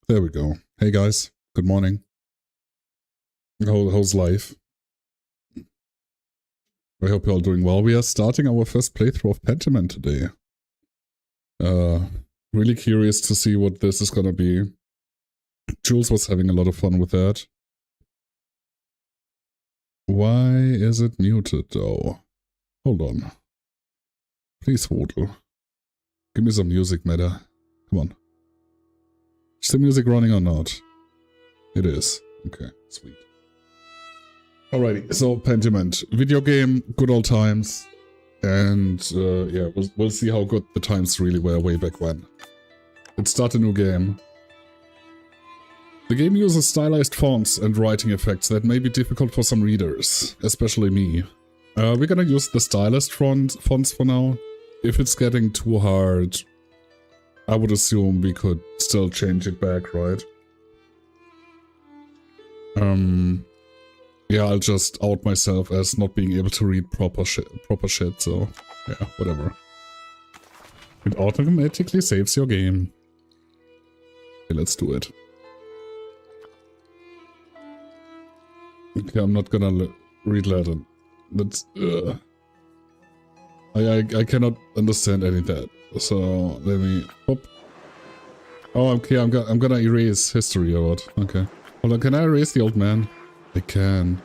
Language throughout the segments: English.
There we go. Hey guys, good morning. How's life? I hope you're all doing well. We are starting our first playthrough of Pentiment today. Really curious to see what this is gonna be. Jules was having a lot of fun with that. Why is it muted though? Hold on. Please, VoD. Give me some music, Meta. Come on. Is the music running or not? It is. Okay, sweet. Alrighty, so Pentiment. Video game, good old times. And yeah, we'll see how good the times really were way back when. Let's start a new game. The game uses stylized fonts and writing effects that may be difficult for some readers, especially me. We're gonna use the stylized fonts for now. If it's getting too hard, I would assume we could still change it back, right? Yeah, I'll just out myself as not being able to read proper shit, so yeah, whatever. It automatically saves your game. Okay, let's do it. Okay, I'm not gonna read Latin. That's I cannot understand any of that. So let me. Hop. Oh, okay. I'm gonna erase history or what? Okay. Hold on. Can I erase the old man? I can.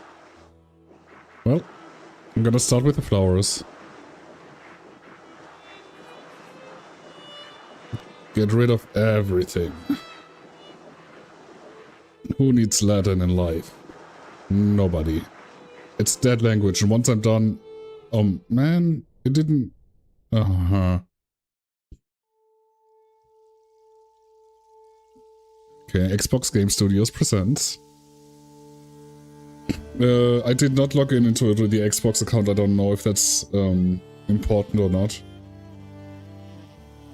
Well, I'm gonna start with the flowers. Get rid of everything. Who needs Latin in life? Nobody. It's dead language, and once I'm done... Oh, man, it didn't... Okay, Xbox Game Studios presents. I did not log into the Xbox account. I don't know if that's important or not.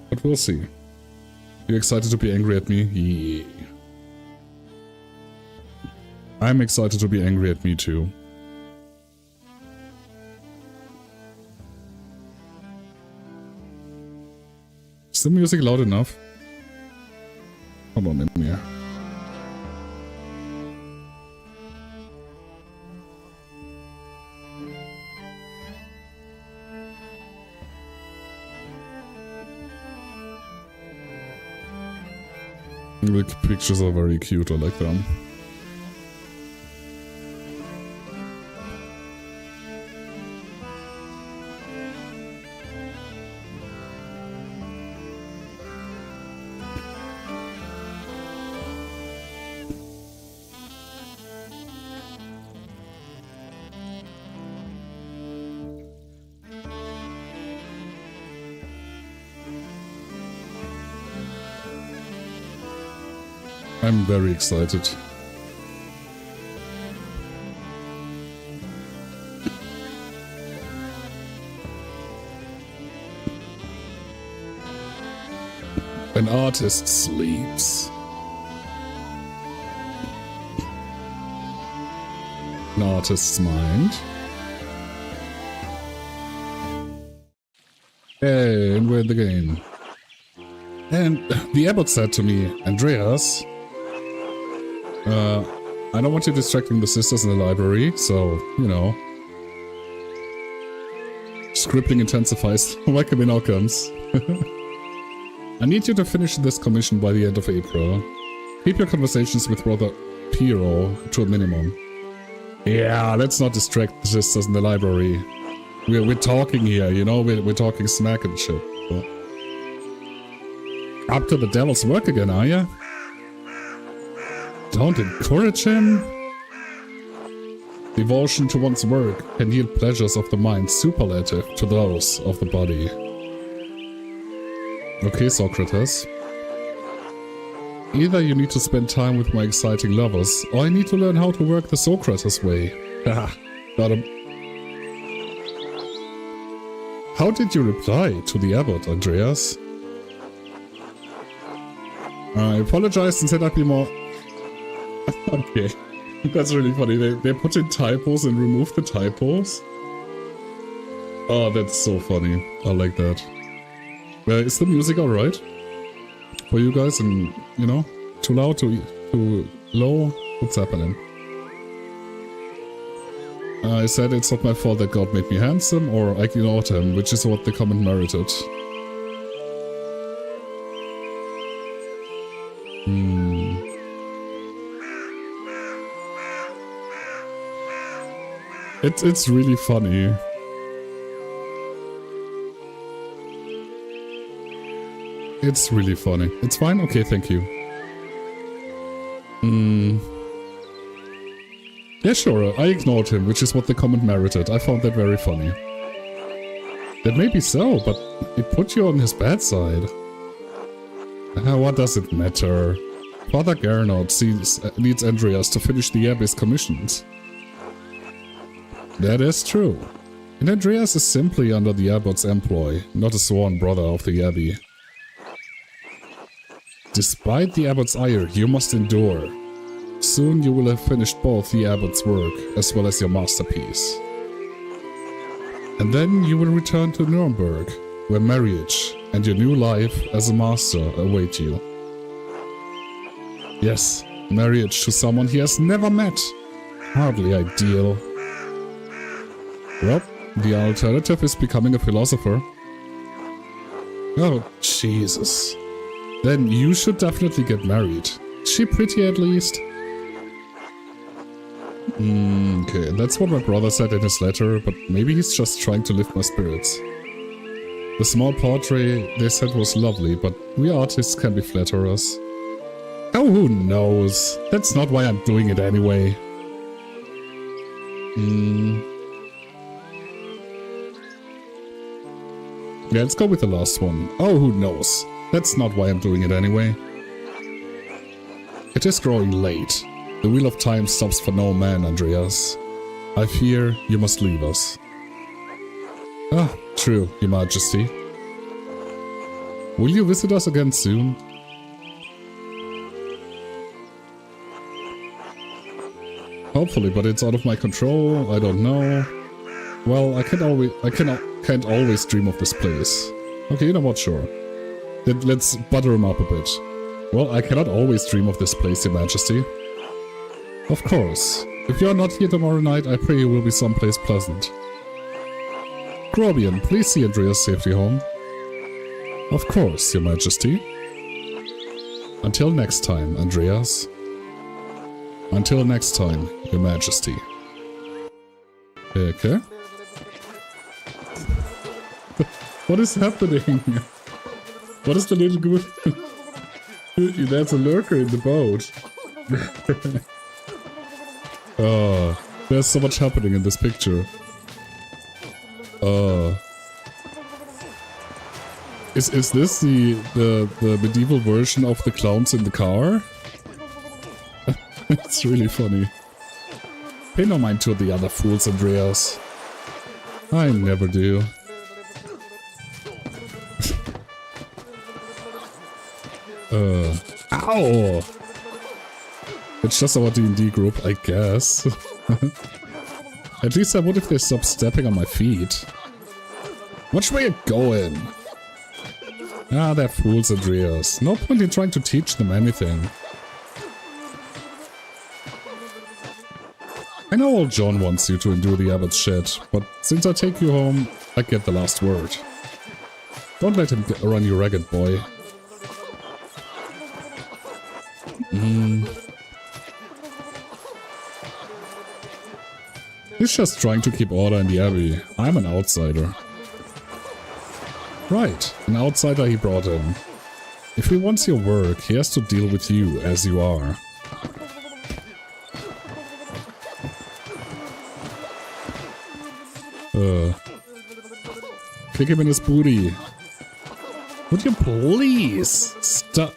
But we'll see. You excited to be angry at me? Yeah. I'm excited to be angry at me too. Is the music loud enough? Hold on, in here. The pictures are very cute, I like them. I'm very excited. An artist sleeps. An artist's mind. Hey, and we're in the game. And the abbot said to me, Andreas, I don't want you distracting the sisters in the library, so, you know. Scribbling intensifies. Welcome in outcomes. I need you to finish this commission by the end of April. Keep your conversations with Brother Piero to a minimum. Yeah, let's not distract the sisters in the library. We're talking here, you know, we're talking smack and shit. So. Up to the devil's work again, are ya? Don't encourage him. Devotion to one's work can yield pleasures of the mind superlative to those of the body. Okay, Socrates. Either you need to spend time with my exciting lovers, or I need to learn how to work the Socrates way. Haha, got him. How did you reply to the abbot, Andreas? I apologized and said I'd be more... Okay, that's really funny. They put in typos and removed the typos. Oh, that's so funny. I like that. Is the music alright? For you guys and, you know? Too loud, too low? What's happening? I said it's not my fault that God made me handsome, or I ignored him, which is what the comment merited. It's really funny. It's really funny. It's fine? Okay, thank you. Yeah, sure, I ignored him, which is what the comment merited. I found that very funny. That may be so, but it put you on his bad side. What does it matter? Father Gernot needs Andreas to finish the Abbey's commissions. That is true. And Andreas is simply under the Abbot's employ, not a sworn brother of the Abbey. Despite the Abbot's ire, you must endure. Soon you will have finished both the Abbot's work, as well as your masterpiece. And then you will return to Nuremberg, where marriage and your new life as a master await you. Yes, marriage to someone he has never met. Hardly ideal. Well, the alternative is becoming a philosopher. Oh, Jesus. Then you should definitely get married. Is she pretty at least? Okay, that's what my brother said in his letter, but maybe he's just trying to lift my spirits. The small portrait they said was lovely, but we artists can be flatterers. Oh, who knows? That's not why I'm doing it anyway. Yeah, let's go with the last one. Oh, who knows? That's not why I'm doing it anyway. It is growing late. The wheel of time stops for no man, Andreas. I fear you must leave us. Ah, true, Your Majesty. Will you visit us again soon? Hopefully, but it's out of my control. I don't know. Well, I can't always dream of this place. Okay, you know what? Sure. Let's butter him up a bit. Well, I cannot always dream of this place, Your Majesty. Of course. If you are not here tomorrow night, I pray you will be someplace pleasant. Grobian, please see Andreas safely home. Of course, Your Majesty. Until next time, Andreas. Until next time, Your Majesty. Okay. What is happening? What is the little good? There's a lurker in the boat. Oh, there's so much happening in this picture. Is this the medieval version of the clowns in the car? It's really funny. Pay no mind to the other fools, Andreas. I never do. Ow! It's just our D&D group, I guess. At least I would if they stopped stepping on my feet. Which way you going? Ah, they're fools, Andreas. No point in trying to teach them anything. I know old John wants you to endure the Abbot's shit, but since I take you home, I get the last word. Don't let him run you ragged, boy. He's just trying to keep order in the Abbey. I'm an outsider. Right, an outsider he brought in. If he wants your work, he has to deal with you as you are. Kick him in his booty. Would you please stop?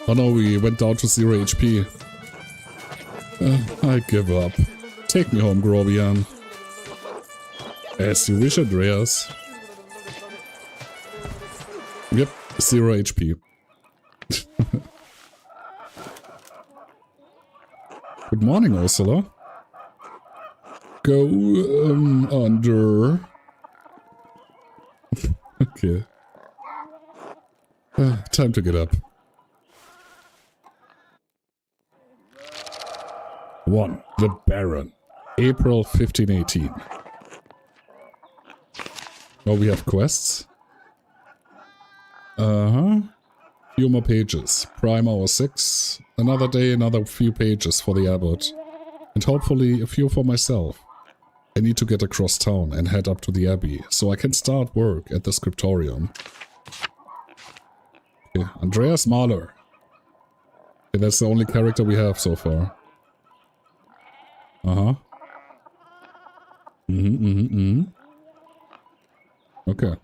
Oh no, we went down to 0 HP. I give up. Take me home, Grobian. As you wish, Andreas. Yep, 0 HP. Good morning, Ursula. Go, under. Okay. Time to get up. 1. The Baron. April 1518. Oh, we have quests? Few more pages. Prime hour 6. Another day, another few pages for the abbot. And hopefully a few for myself. I need to get across town and head up to the abbey, so I can start work at the scriptorium. Okay, Andreas Mahler. Okay, that's the only character we have so far. Okay.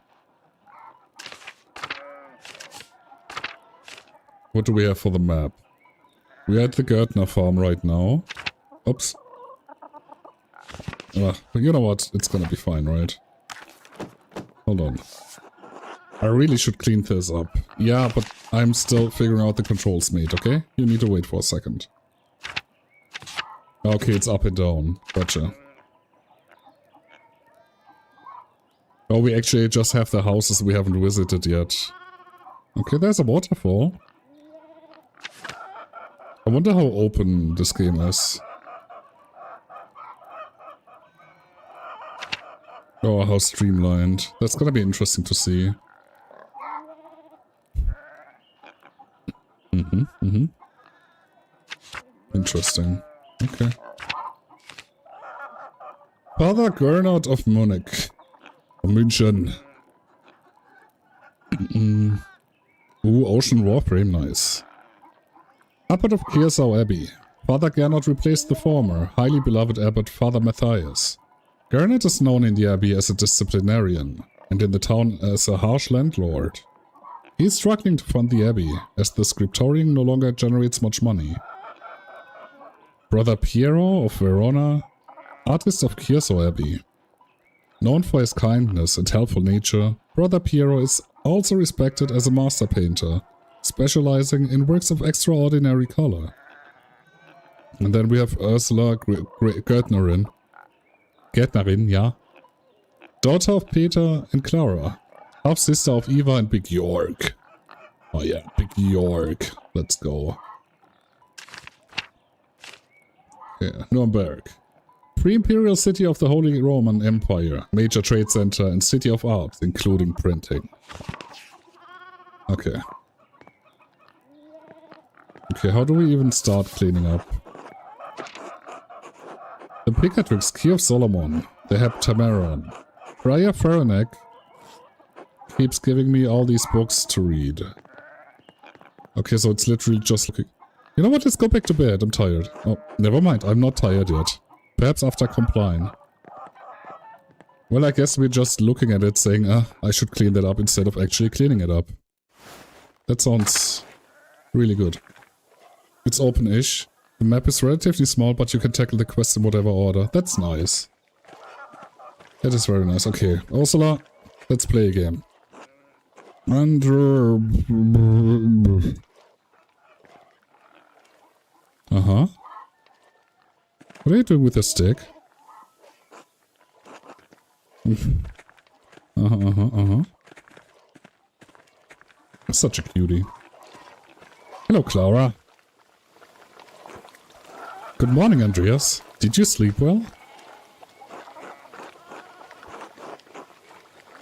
What do we have for the map? We're at the Gärtner farm right now. Oops. You know what? It's gonna be fine, right? Hold on. I really should clean this up. Yeah, but I'm still figuring out the controls, mate, okay? You need to wait for a second. Okay, it's up and down. Gotcha. Oh, we actually just have the houses we haven't visited yet. Okay, there's a waterfall. I wonder how open this game is. Oh, how streamlined. That's gonna be interesting to see. Interesting. Okay. Father Gernot of Munich. München. Ooh, Ocean Warframe, nice. Abbot of Kiersau Abbey. Father Gernot replaced the former, highly beloved abbot Father Matthias. Gernot is known in the abbey as a disciplinarian, and in the town as a harsh landlord. He is struggling to fund the abbey, as the scriptorium no longer generates much money. Brother Piero of Verona, artist of Kiersau Abbey. Known for his kindness and helpful nature, Brother Piero is also respected as a master painter, specializing in works of extraordinary color. And then we have Ursula Gärtnerin. Gärtnerin, yeah. Daughter of Peter and Clara. Half-sister of Eva and Big York. Oh yeah, Big York. Let's go. Yeah, Nuremberg. Pre-imperial city of the Holy Roman Empire. Major trade center and city of arts, including printing. Okay. Okay, how do we even start cleaning up? The Picatrix, Key of Solomon, the Heptameron. Friar Faranek keeps giving me all these books to read. Okay, so it's literally just looking... You know what, let's go back to bed, I'm tired. Oh, never mind, I'm not tired yet. Perhaps after compline. Well, I guess we're just looking at it saying, I should clean that up instead of actually cleaning it up. That sounds really good. It's open-ish. The map is relatively small, but you can tackle the quest in whatever order. That's nice. That is very nice. Okay, Ursula, let's play a game. And... What are you doing with the stick? Such a cutie. Hello, Clara. Good morning, Andreas. Did you sleep well?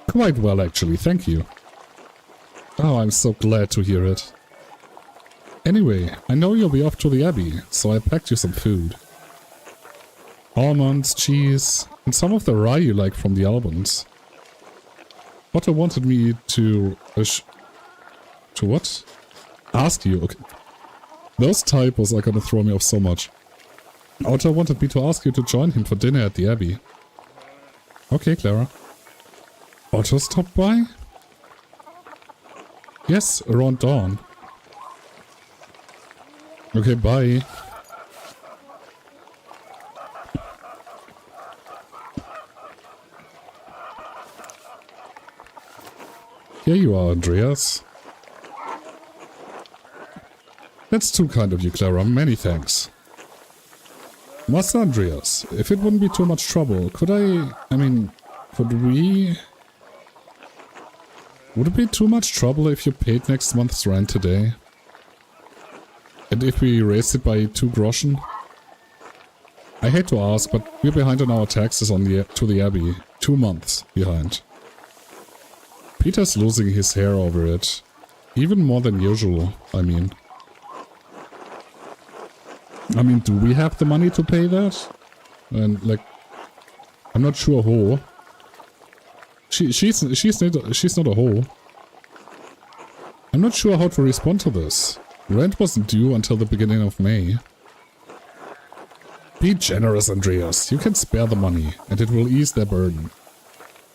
Quite well, actually, thank you. Oh, I'm so glad to hear it. Anyway, I know you'll be off to the abbey, so I packed you some food. Almonds, cheese, and some of the rye you like from the Albans. Otto wanted me to... to what? Ask you, okay. Those typos are gonna throw me off so much. Otto wanted me to ask you to join him for dinner at the abbey. Okay, Clara. Otto stopped by? Yes, around dawn. Okay, bye. Here you are, Andreas. That's too kind of you, Clara. Many thanks. Master Andreas, if it wouldn't be too much trouble, could we... Would it be too much trouble if you paid next month's rent today? And if we raised it by 2 groschen? I hate to ask, but we're behind on our taxes on to the Abbey. 2 months behind. Peter's losing his hair over it. Even more than usual, I mean. Do we have the money to pay that? And, like, I'm not sure who. She's not a hoe. I'm not sure how to respond to this. Rent wasn't due until the beginning of May. Be generous, Andreas. You can spare the money, and it will ease their burden.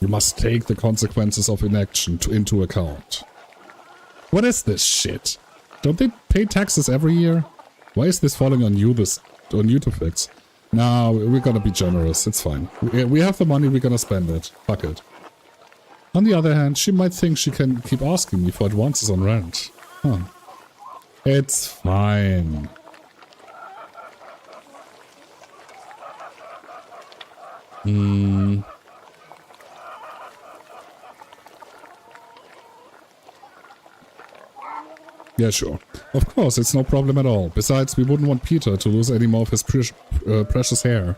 You must take the consequences of inaction into account. What is this shit? Don't they pay taxes every year? Why is this falling on you to fix? Nah, we're gonna be generous. It's fine. We have the money, we're gonna spend it. Fuck it. On the other hand, she might think she can keep asking me for advances on rent. Huh. It's fine. Yeah, sure. Of course, it's no problem at all. Besides, we wouldn't want Peter to lose any more of his precious hair.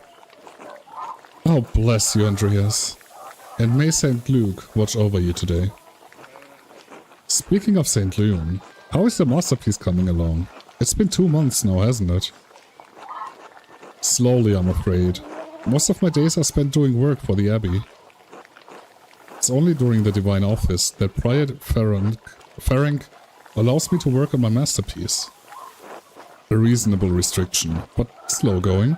Oh, bless you, Andreas. And may St. Luke watch over you today. Speaking of St. Luke, how is the masterpiece coming along? It's been 2 months now, hasn't it? Slowly, I'm afraid. Most of my days are spent doing work for the Abbey. It's only during the Divine Office that Prior Ferenc allows me to work on my masterpiece. A reasonable restriction, but slow going.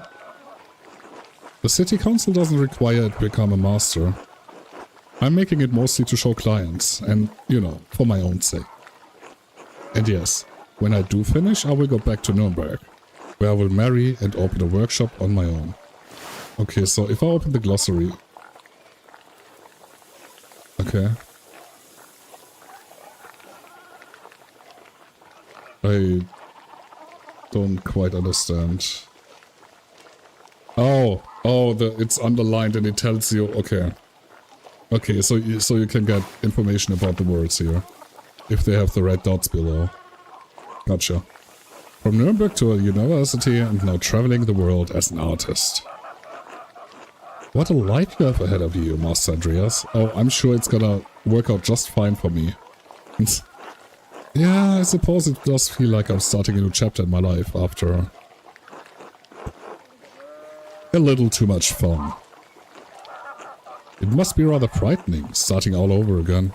The City Council doesn't require it to become a master. I'm making it mostly to show clients, and, you know, for my own sake. And yes, when I do finish, I will go back to Nuremberg, where I will marry and open a workshop on my own. Okay, so if I open the glossary... Okay. I don't quite understand. Oh, it's underlined and it tells you, okay. Okay, so you can get information about the words here, if they have the red dots below. Gotcha. From Nuremberg to a university and now traveling the world as an artist. What a life you have ahead of you, Master Andreas. Oh, I'm sure it's gonna work out just fine for me. Yeah, I suppose it does feel like I'm starting a new chapter in my life after a little too much fun. It must be rather frightening, starting all over again.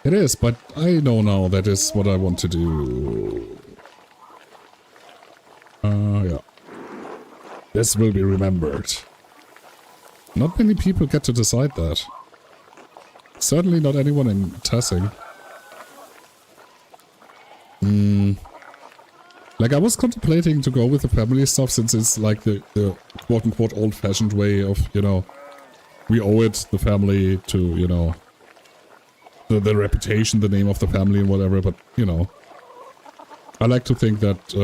It is, but I know now that is what I want to do. Yeah. This will be remembered. Not many people get to decide that. Certainly not anyone in Tassing. Like, I was contemplating to go with the family stuff since it's like the quote-unquote old-fashioned way of, you know, we owe it, the family, to, you know, the reputation, the name of the family and whatever, but, you know, I like to think that,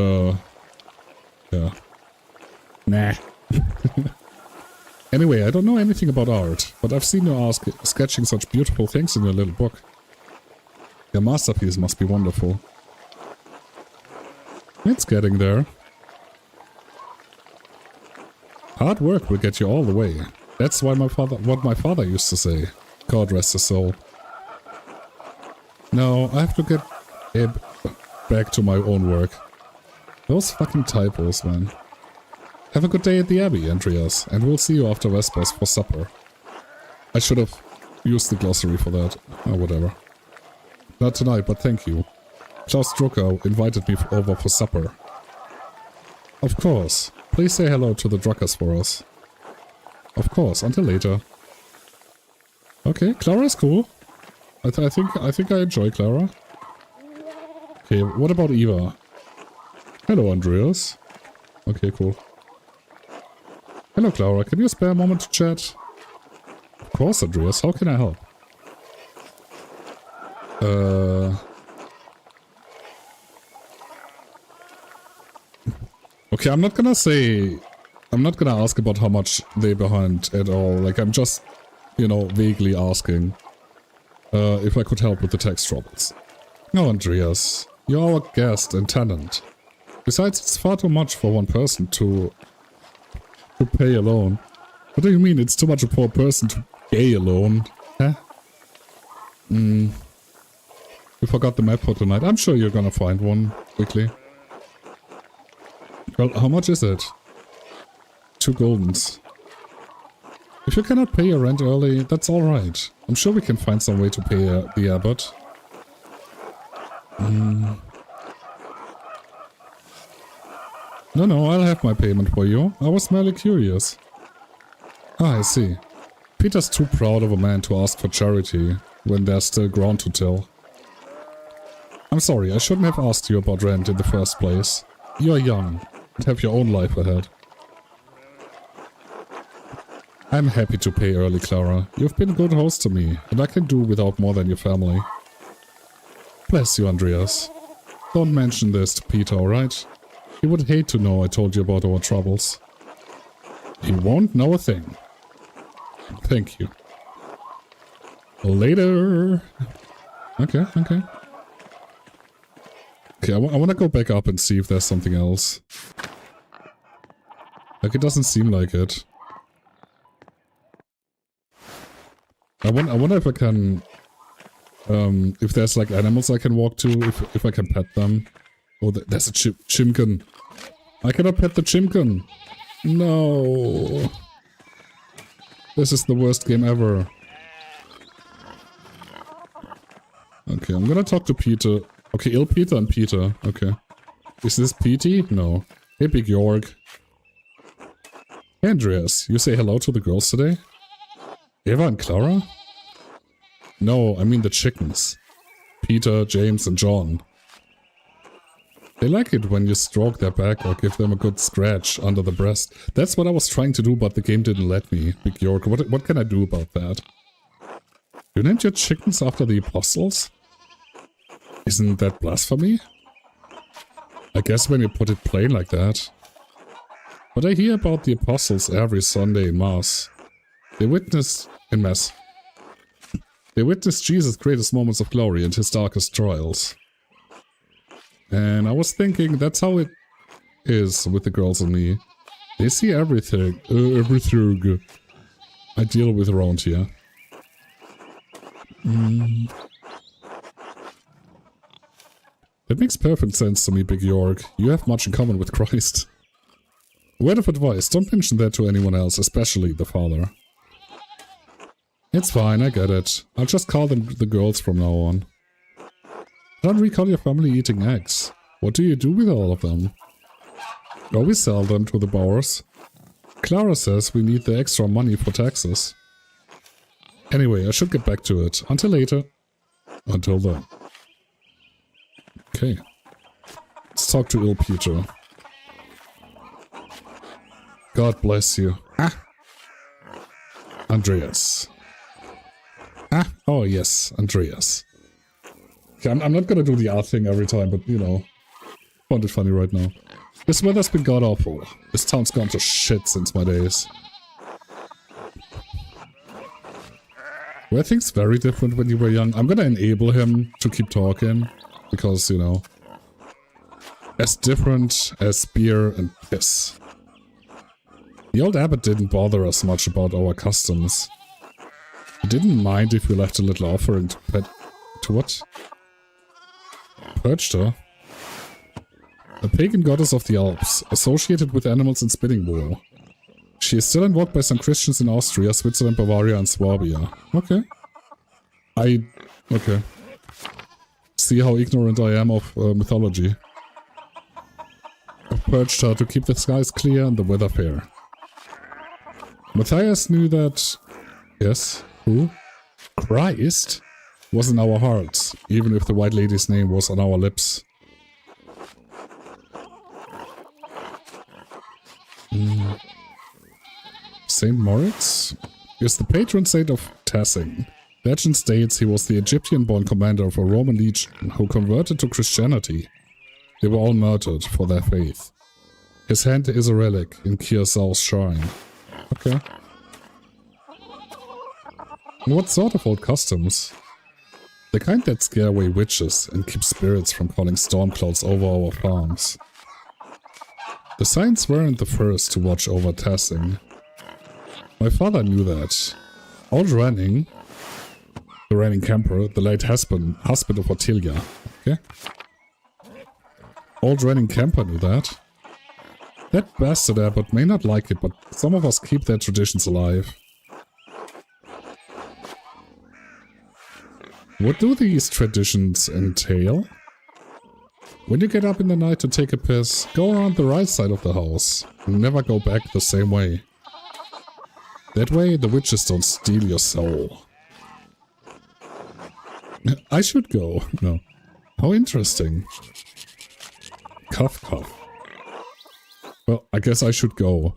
yeah. Nah. Anyway, I don't know anything about art, but I've seen you sketching such beautiful things in your little book. Your masterpiece must be wonderful. It's getting there. Hard work will get you all the way. That's why what my father used to say. God rest his soul. No, I have to get back to my own work. Those fucking typos, man. Have a good day at the Abbey, Andreas, and we'll see you after Vespers for supper. I should have used the glossary for that. Oh, whatever. Not tonight, but thank you. Klaus Drucker invited me over for supper. Of course. Please say hello to the Druckers for us. Of course, until later. Okay, Clara's cool. I think I enjoy Clara. Okay, what about Eva? Hello, Andreas. Okay, cool. Hello, Clara. Can you spare a moment to chat? Of course, Andreas. How can I help? Okay, I'm not gonna say I'm not gonna ask about how much they're behind at all. Like, I'm just, you know, vaguely asking if I could help with the tax troubles. No, Andreas, you're our guest and tenant. Besides, it's far too much for one person to pay alone. What do you mean it's too much for a person to pay alone? Huh? You forgot the map for tonight. I'm sure you're gonna find one quickly. Well, how much is it? 2 goldens. If you cannot pay your rent early, that's alright. I'm sure we can find some way to pay the abbot. No, I'll have my payment for you. I was merely curious. Ah, I see. Peter's too proud of a man to ask for charity when there's still ground to till. I'm sorry, I shouldn't have asked you about rent in the first place. You're young and have your own life ahead. I'm happy to pay early, Clara. You've been a good host to me, and I can do without more than your family. Bless you, Andreas. Don't mention this to Peter, alright? He would hate to know I told you about our troubles. He won't know a thing. Thank you. Later. Okay. Okay, I want to go back up and see if there's something else. Like, it doesn't seem like it. I wonder if I can... if there's, like, animals I can walk to, if I can pet them. Oh, there's a chimkin. I cannot pet the chimkin. No. This is the worst game ever. Okay, I'm gonna talk to Peter. Okay, ill Peter and Peter. Okay. Is this Petey? No. Hey, Big York. Hey, Andreas. You say hello to the girls today? Eva and Clara? No, I mean the chickens. Peter, James, and John. They like it when you stroke their back or give them a good scratch under the breast. That's what I was trying to do, but the game didn't let me. Big York, what can I do about that? You named your chickens after the apostles? Isn't that blasphemy? I guess when you put it plain like that. But I hear about the apostles every Sunday in Mass. They witnessed Jesus' greatest moments of glory and his darkest trials. And I was thinking that's how it is with the girls and me. They see everything I deal with around here. That makes perfect sense to me, Big York. You have much in common with Christ. Word of advice, don't mention that to anyone else, especially the father. It's fine, I get it. I'll just call them the girls from now on. I don't recall your family eating eggs. What do you do with all of them? Oh, we sell them to the Bowers. Clara says we need the extra money for taxes. Anyway, I should get back to it. Until later. Until then. Okay. Let's talk to ill Peter. God bless you. Ah! Andreas. Ah! Oh yes, Andreas. Okay, I'm not gonna do the art thing every time, but you know. Found it funny right now. This weather's been god-awful. This town's gone to shit since my days. Were things very different when you were young? I'm gonna enable him to keep talking. Because, you know, as different as beer and piss. The old abbot didn't bother us much about our customs. He didn't mind if we left a little offering to pet... to what? Purged her? A pagan goddess of the Alps, associated with animals and spinning wool. She is still invoked by some Christians in Austria, Switzerland, Bavaria, and Swabia. Okay. Okay. See how ignorant I am of mythology. I've purged her to keep the skies clear and the weather fair. Matthias knew that... Yes? Who? Christ was in our hearts, even if the White Lady's name was on our lips. Saint Moritz is the patron saint of Tassing. Legend states he was the Egyptian-born commander of a Roman legion who converted to Christianity. They were all murdered for their faith. His hand is a relic in Kyosao's shrine. Okay. What sort of old customs? The kind that scare away witches and keep spirits from calling storm clouds over our farms. The Saints weren't the first to watch over Tassing. My father knew that. Old Ranning, the reigning camper, the late husband of Ottilia. Okay? Old reigning camper knew that. That bastard Abbot may not like it, but some of us keep their traditions alive. What do these traditions entail? When you get up in the night to take a piss, go around the right side of the house and never go back the same way. That way the witches don't steal your soul. I should go. No. How interesting. Cough, cough. Well, I guess I should go.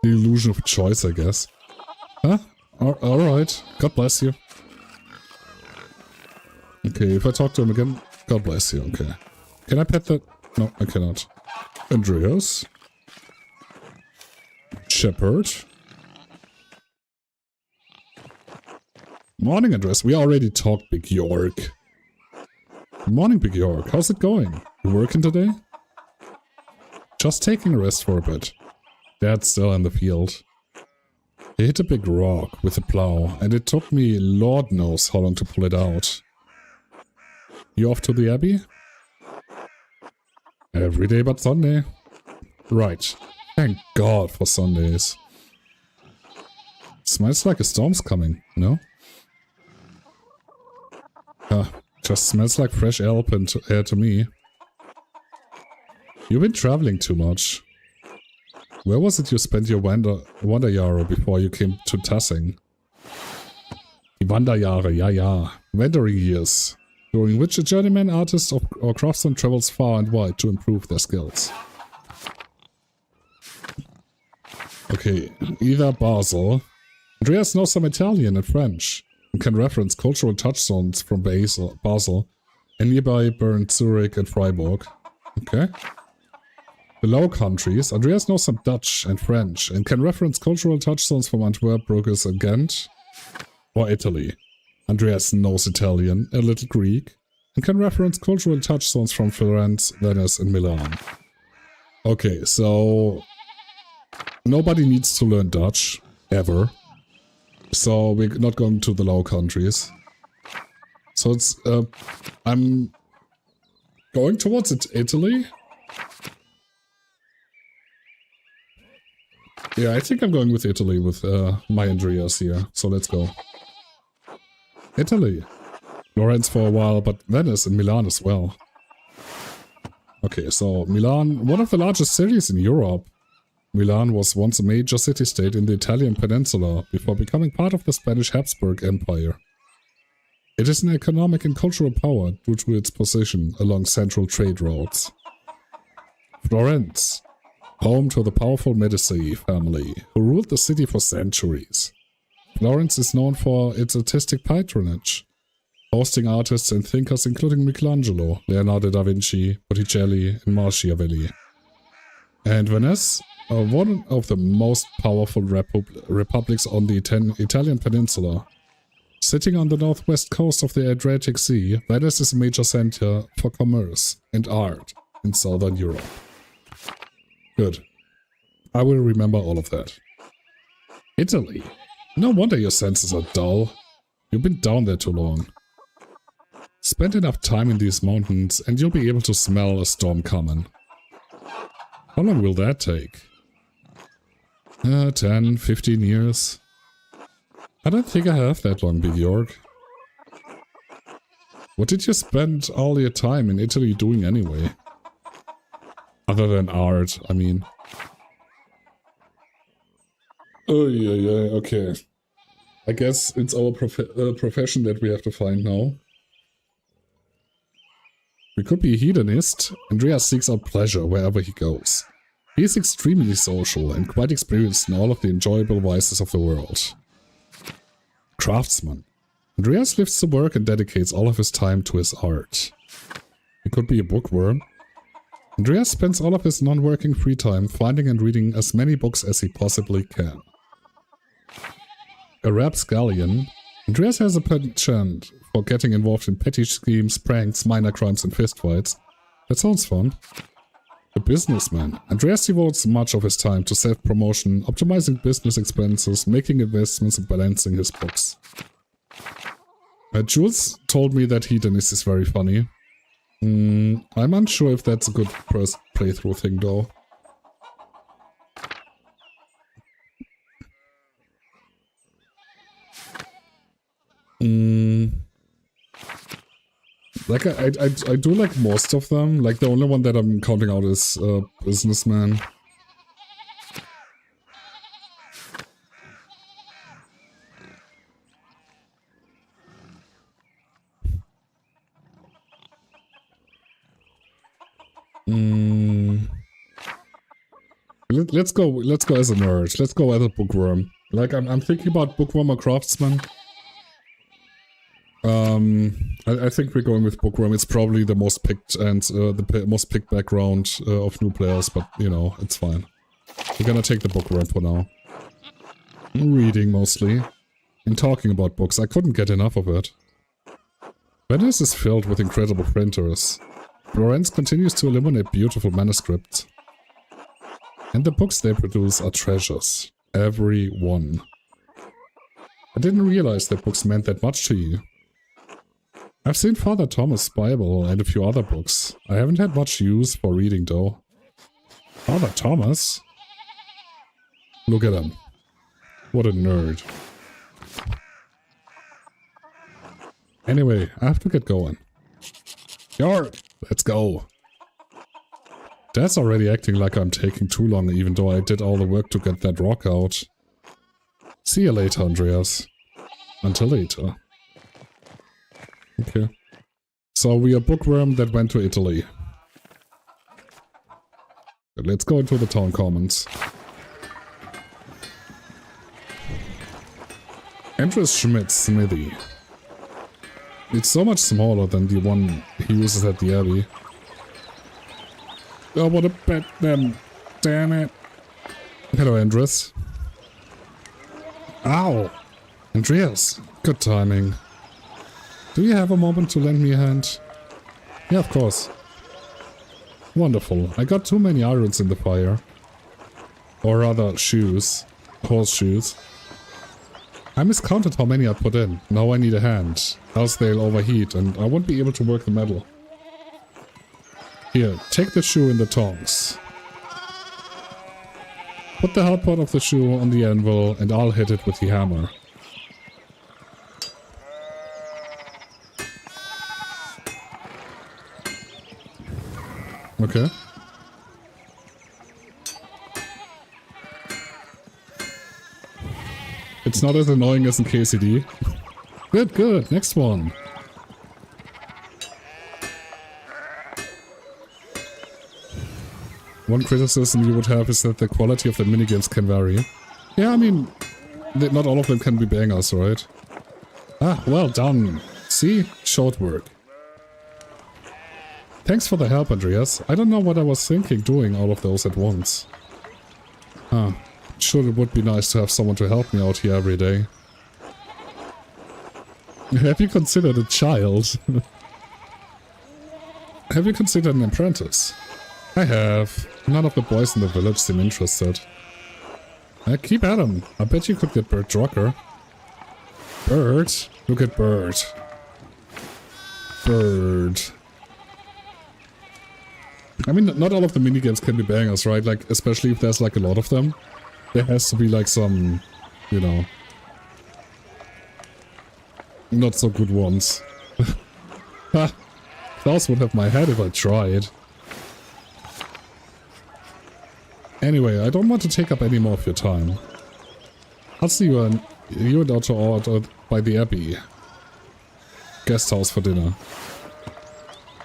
The illusion of choice, I guess. Huh? Alright. God bless you. Okay, if I talk to him again, God bless you. Okay. Can I pet that? No, I cannot. Andreas. Shepherd. Morning, Andreas. We already talked, Big York. Good morning, Big York. How's it going? You working today? Just taking a rest for a bit. Dad's still in the field. He hit a big rock with a plow, and it took me Lord knows how long to pull it out. You off to the Abbey? Every day but Sunday. Right. Thank God for Sundays. Smells like a storm's coming, no? Just smells like fresh air to me. You've been traveling too much. Where was it you spent your Wanderjahre before you came to Tassing? Die Wanderjahre, ja. Wandering years. During which a journeyman, artist, or craftsman travels far and wide to improve their skills. Okay, either Basel. Andreas knows some Italian and French, and can reference cultural touchstones from Basel, and nearby Bern, Zurich, and Freiburg. Okay. The Low Countries. Andreas knows some Dutch and French, and can reference cultural touchstones from Antwerp, Bruges, and Ghent. Or Italy. Andreas knows Italian, a little Greek, and can reference cultural touchstones from Florence, Venice, and Milan. Okay, so nobody needs to learn Dutch, ever. So we're not going to the Low Countries. So it's, I'm going towards Italy. Yeah, I think I'm going with Italy with my Andreas here. So let's go. Italy. Florence for a while, but Venice and Milan as well. Okay, so Milan, one of the largest cities in Europe. Milan was once a major city-state in the Italian peninsula before becoming part of the Spanish Habsburg Empire. It is an economic and cultural power due to its position along central trade routes. Florence, home to the powerful Medici family, who ruled the city for centuries. Florence is known for its artistic patronage, hosting artists and thinkers including Michelangelo, Leonardo da Vinci, Botticelli, and Machiavelli. And Venice, one of the most powerful republics on the Italian peninsula. Sitting on the northwest coast of the Adriatic Sea, Venice is a major center for commerce and art in southern Europe. Good. I will remember all of that. Italy. No wonder your senses are dull. You've been down there too long. Spend enough time in these mountains and you'll be able to smell a storm coming. How long will that take? 10, 15 years. I don't think I have that long, Big York. What did you spend all your time in Italy doing anyway? Other than art, I mean. Oh, yeah, okay. I guess it's our profession that we have to find now. We could be a hedonist. Andreas seeks out pleasure wherever he goes. He is extremely social and quite experienced in all of the enjoyable vices of the world. Craftsman. Andreas lives to work and dedicates all of his time to his art. He could be a bookworm. Andreas spends all of his non-working free time finding and reading as many books as he possibly can. A rapscallion, Andreas has a penchant for getting involved in petty schemes, pranks, minor crimes and fistfights. That sounds fun. A businessman. Andreas devotes much of his time to self-promotion, optimizing business expenses, making investments and balancing his books. Jules told me that hedonist is very funny. I'm unsure if that's a good first playthrough thing though. Like I do like most of them. Like the only one that I'm counting out is Businessman. Let's go as a nerd. Let's go as a bookworm. Like I'm thinking about bookworm or craftsman. I think we're going with bookworm. It's probably the most picked and the most picked background of new players, but you know, it's fine. We're gonna take the bookworm for now. Reading mostly. And talking about books, I couldn't get enough of it. Venice is filled with incredible printers. Florence continues to illuminate beautiful manuscripts. And the books they produce are treasures. Every one. I didn't realize that books meant that much to you. I've seen Father Thomas' Bible and a few other books. I haven't had much use for reading though. Father Thomas? Look at him. What a nerd. Anyway, I have to get going. Let's go. Dad's already acting like I'm taking too long even though I did all the work to get that rock out. See you later, Andreas. Until later. Okay. So we are bookworm that went to Italy. Let's go into the town commons. Andreas Schmidt's smithy. It's so much smaller than the one he uses at the Abbey. I wanna bet them. Damn it. Hello, Andreas. Ow! Andreas, good timing. Do you have a moment to lend me a hand? Yeah, of course. Wonderful. I got too many irons in the fire. Or rather, shoes. Horseshoes. I miscounted how many I put in. Now I need a hand. Else they'll overheat and I won't be able to work the metal. Here, take the shoe in the tongs. Put the hard part of the shoe on the anvil and I'll hit it with the hammer. Okay. It's not as annoying as in KCD. Good, good. Next one. One criticism you would have is that the quality of the minigames can vary. Yeah, I mean, not all of them can be bangers, right? Ah, well done. See? Short work. Thanks for the help, Andreas. I don't know what I was thinking doing all of those at once. Huh. Sure, it would be nice to have someone to help me out here every day. Have you considered a child? Have you considered an apprentice? I have. None of the boys in the village seem interested. Keep at him. I bet you could get Bert Drucker. Bert? Look at Bert. Bert. I mean, not all of the minigames can be bangers, right? Like, especially if there's like a lot of them. There has to be like some, you know, not so good ones. Ha! Klaus would have my head if I tried. Anyway, I don't want to take up any more of your time. I'll see you and Otto order by the Abbey. Guest house for dinner.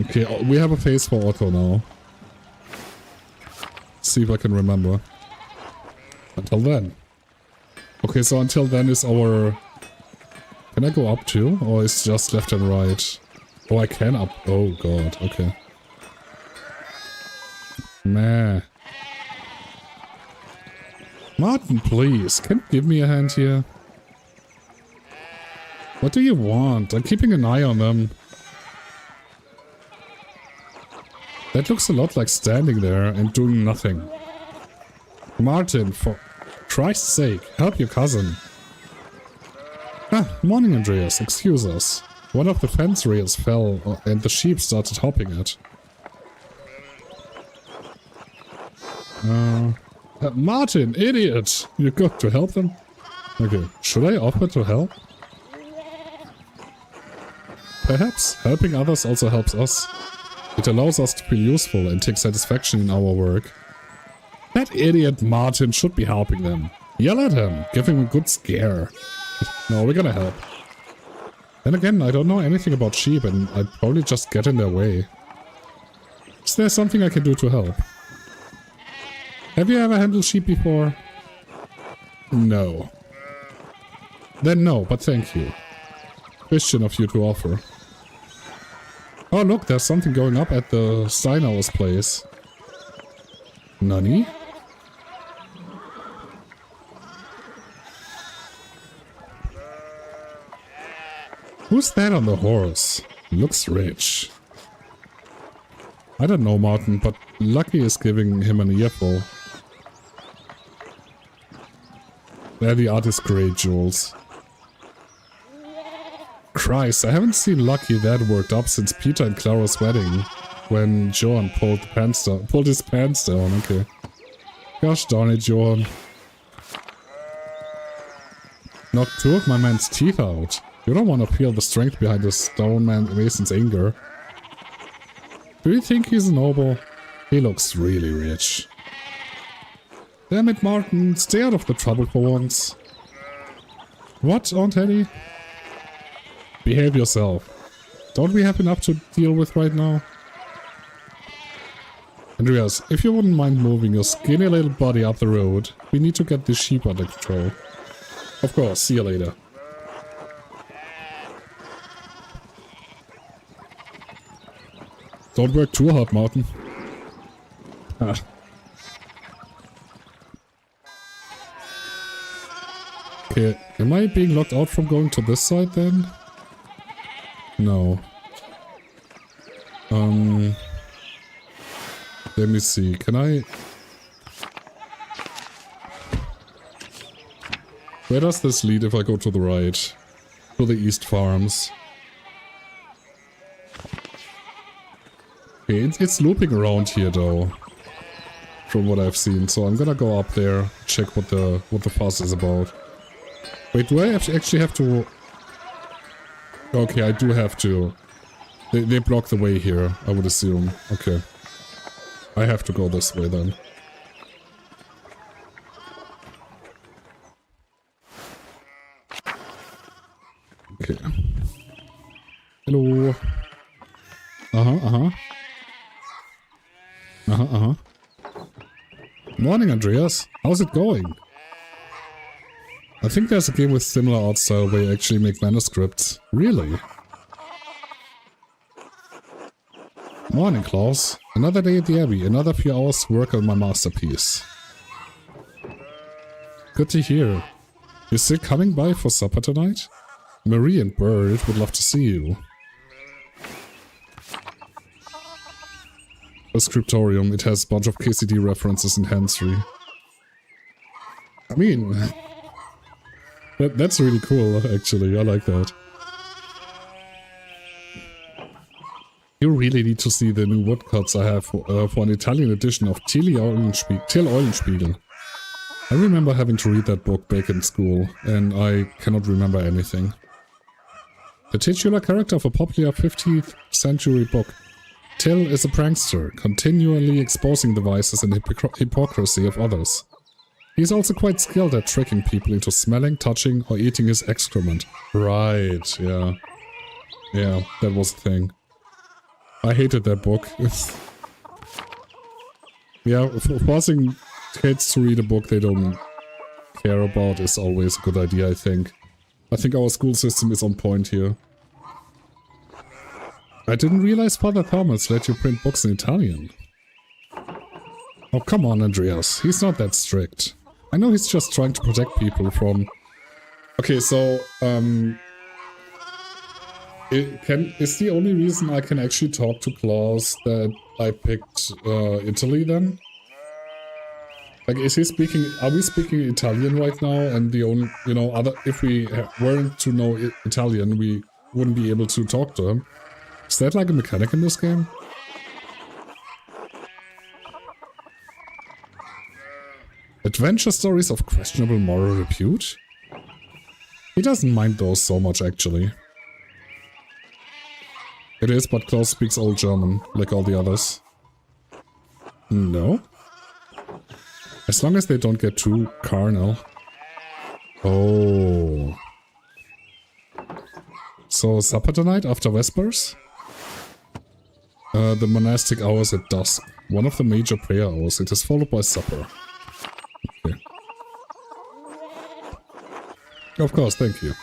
Okay, we have a face for Otto now. See if I can remember. Until then. Okay, so until then is our... Can I go up too? Or is it just left and right? Oh, I can up. Oh god, okay. Meh. Martin, please, can you give me a hand here? What do you want? I'm keeping an eye on them. That looks a lot like standing there and doing nothing. Martin, for Christ's sake, help your cousin. Ah, morning, Andreas. Excuse us. One of the fence rails fell and the sheep started hopping it. Martin, idiot! You got to help them? Okay, should I offer to help? Perhaps helping others also helps us. It allows us to be useful and take satisfaction in our work. That idiot Martin should be helping them. Yell at him, give him a good scare. No, we're gonna help. Then again, I don't know anything about sheep and I'd probably just get in their way. Is there something I can do to help? Have you ever handled sheep before? No. Then no, but thank you. Christian of you to offer. Oh look, there's something going up at the Steinauer's place. Nani? Who's that on the horse? Looks rich. I don't know, Martin, but Lucky is giving him an earful. There the art is great, Jules. Christ, I haven't seen Lucky that worked up since Peter and Clara's wedding, when Johan pulled his pants down. Okay. Gosh darn it, Johan. Knocked two of my man's teeth out. You don't want to feel the strength behind the stone mason's anger. Do you think he's noble? He looks really rich. Damn it, Martin, stay out of the trouble for once. What, Aunt Hetty? Behave yourself. Don't we have enough to deal with right now? Andreas, if you wouldn't mind moving your skinny little body up the road, we need to get this sheep under control. Of course, see you later. Don't work too hard, Martin. Ah. Okay, am I being locked out from going to this side then? No. Let me see, can I... Where does this lead if I go to the right? To the East Farms. Okay, it's looping around here though. From what I've seen, so I'm gonna go up there, check what the fuss is about. Wait, do I actually have to... Okay, I do have to. They block the way here, I would assume. Okay. I have to go this way then. Okay. Hello. Morning, Andreas. How's it going? I think there's a game with similar art style where you actually make manuscripts. Really? Morning, Klaus. Another day at the Abbey, another few hours to work on my masterpiece. Good to hear. You still coming by for supper tonight? Marie and Bird would love to see you. A scriptorium, it has a bunch of KCD references and hands-free. I mean... That's really cool, actually. I like that. You really need to see the new woodcuts I have for an Italian edition of Till Eulenspiegel. I remember having to read that book back in school, and I cannot remember anything. The titular character of a popular 15th century book, Till is a prankster, continually exposing the vices and hypocrisy of others. He is also quite skilled at tricking people into smelling, touching, or eating his excrement. Right, yeah. Yeah, that was the thing. I hated that book. Yeah, forcing kids to read a book they don't care about is always a good idea, I think. I think our school system is on point here. I didn't realize Father Thomas let you print books in Italian. Oh, come on, Andreas. He's not that strict. I know he's just trying to protect people from... Okay, so, is the only reason I can actually talk to Klaus that I picked Italy then? Like, is he speaking... Are we speaking Italian right now? And the only... You know, if we weren't to know Italian, we wouldn't be able to talk to him. Is that like a mechanic in this game? Adventure stories of questionable moral repute? He doesn't mind those so much, actually. It is, but Klaus speaks Old German, like all the others. No? As long as they don't get too carnal. Oh. So, supper tonight after Vespers? The monastic hours at dusk. One of the major prayer hours. It is followed by supper. Okay. Of course, thank you.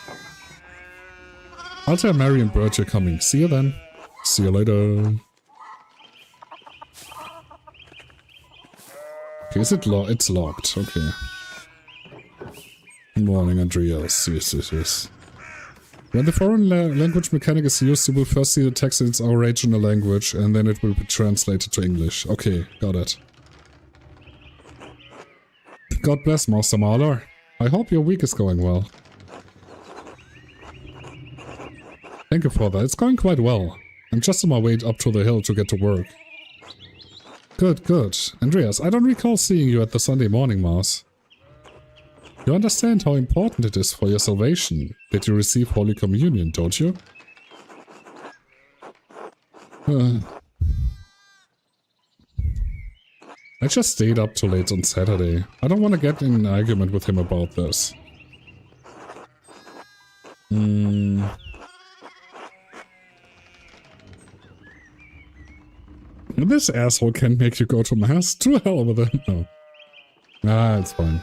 I'll tell Mary and Bert you're coming. See you then. See you later. Okay, is it locked? It's locked. Okay. Good morning, Andreas. Yes. When the foreign language mechanic is used, you will first see the text in its original language, and then it will be translated to English. Okay, got it. God bless, Master Mahler. I hope your week is going well. Thank you for that. It's going quite well. I'm just on my way up to the hill to get to work. Good. Andreas, I don't recall seeing you at the Sunday morning Mass. You understand how important it is for your salvation that you receive Holy Communion, don't you? I just stayed up too late on Saturday. I don't want to get in an argument with him about this. This asshole can't make you go to Mass? To hell with it. No. Ah, it's fine.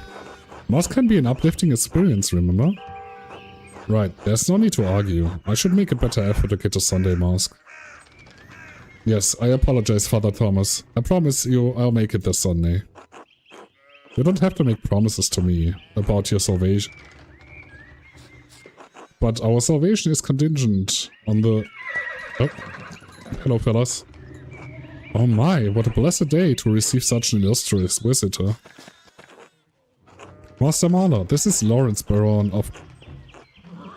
Mass can be an uplifting experience, remember? Right, there's no need to argue. I should make a better effort to get to Sunday Mass. Yes, I apologize, Father Thomas. I promise you I'll make it this Sunday. You don't have to make promises to me about your salvation. But our salvation is contingent on the... Oh, hello fellas. Oh my, what a blessed day to receive such an illustrious visitor. Master Mahler, this is Lawrence Baron of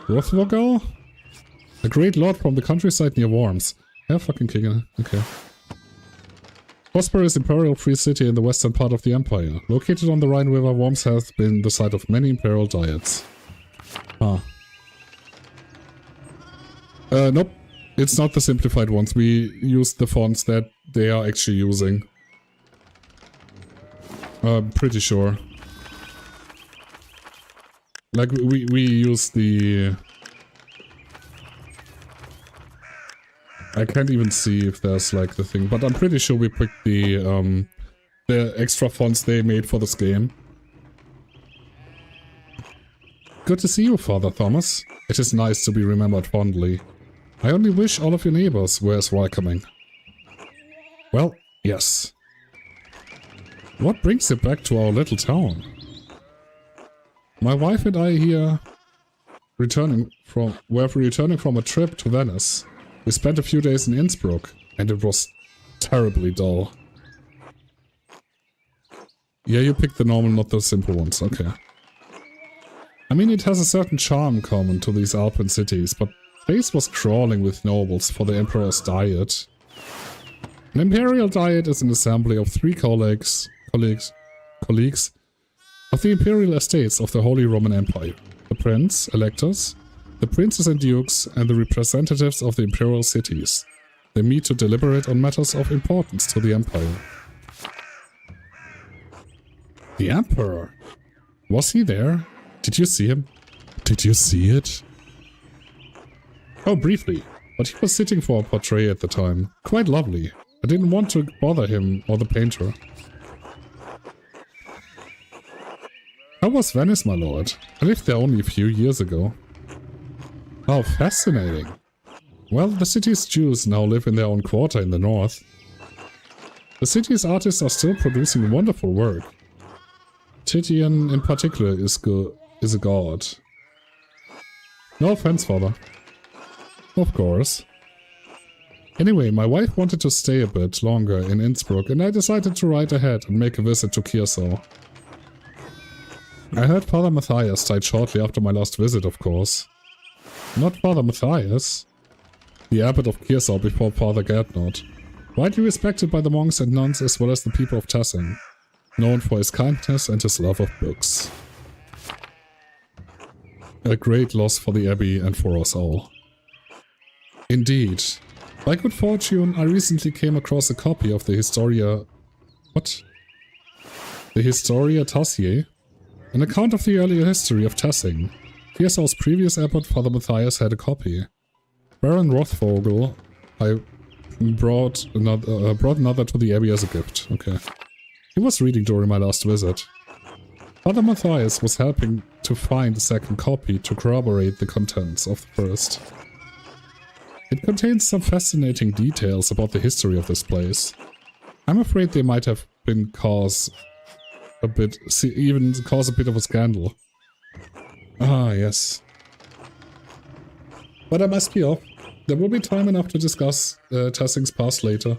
Rothvogel? A great lord from the countryside near Worms. Yeah, fucking kicking it. Okay. Prosperous imperial free city in the western part of the empire. Located on the Rhine River, Worms has been the site of many imperial diets. Ah. Nope. It's not the simplified ones. We use the fonts that they are actually using. Pretty sure. Like, we use the... I can't even see if there's, like, the thing, but I'm pretty sure we picked the extra fonts they made for this game. Good to see you, Father Thomas. It is nice to be remembered fondly. I only wish all of your neighbors were as welcoming. Well, yes. What brings you back to our little town? My wife and I here were returning from a trip to Venice. We spent a few days in Innsbruck, and it was terribly dull. Yeah, you picked the normal, not the simple ones, okay. I mean, it has a certain charm common to these Alpine cities, but place was crawling with nobles for the Emperor's diet. An imperial diet is an assembly of 3 colleagues of the imperial estates of the Holy Roman Empire. The prince, electors, the princes and dukes, and the representatives of the imperial cities. They meet to deliberate on matters of importance to the empire. The Emperor? Was he there? Did you see him? Did you see it? Oh, briefly. But he was sitting for a portrait at the time. Quite lovely. I didn't want to bother him or the painter. How was Venice, my lord? I lived there only a few years ago. How fascinating. Well, the city's Jews now live in their own quarter in the north. The city's artists are still producing wonderful work. Titian in particular is a god. No offense, father. Of course. Anyway, my wife wanted to stay a bit longer in Innsbruck, and I decided to ride ahead and make a visit to Kiersau. I heard Father Matthias died shortly after my last visit, of course. Not Father Matthias, the abbot of Kiersau before Father Gerdnot, widely respected by the monks and nuns as well as the people of Tessing, known for his kindness and his love of books. A great loss for the abbey and for us all. Indeed. By good fortune, I recently came across a copy of the Historia... What? The Historia Tassier? An account of the earlier history of Tessing. Kiersau's previous abbot, Father Matthias, had a copy. Baron Rothvogel, I brought another to the abbey as a gift. Okay. He was reading during my last visit. Father Matthias was helping to find a second copy to corroborate the contents of the first. It contains some fascinating details about the history of this place. I'm afraid they might have been even cause a bit of a scandal. Ah, yes. But I must be off. There will be time enough to discuss Tessing's past later.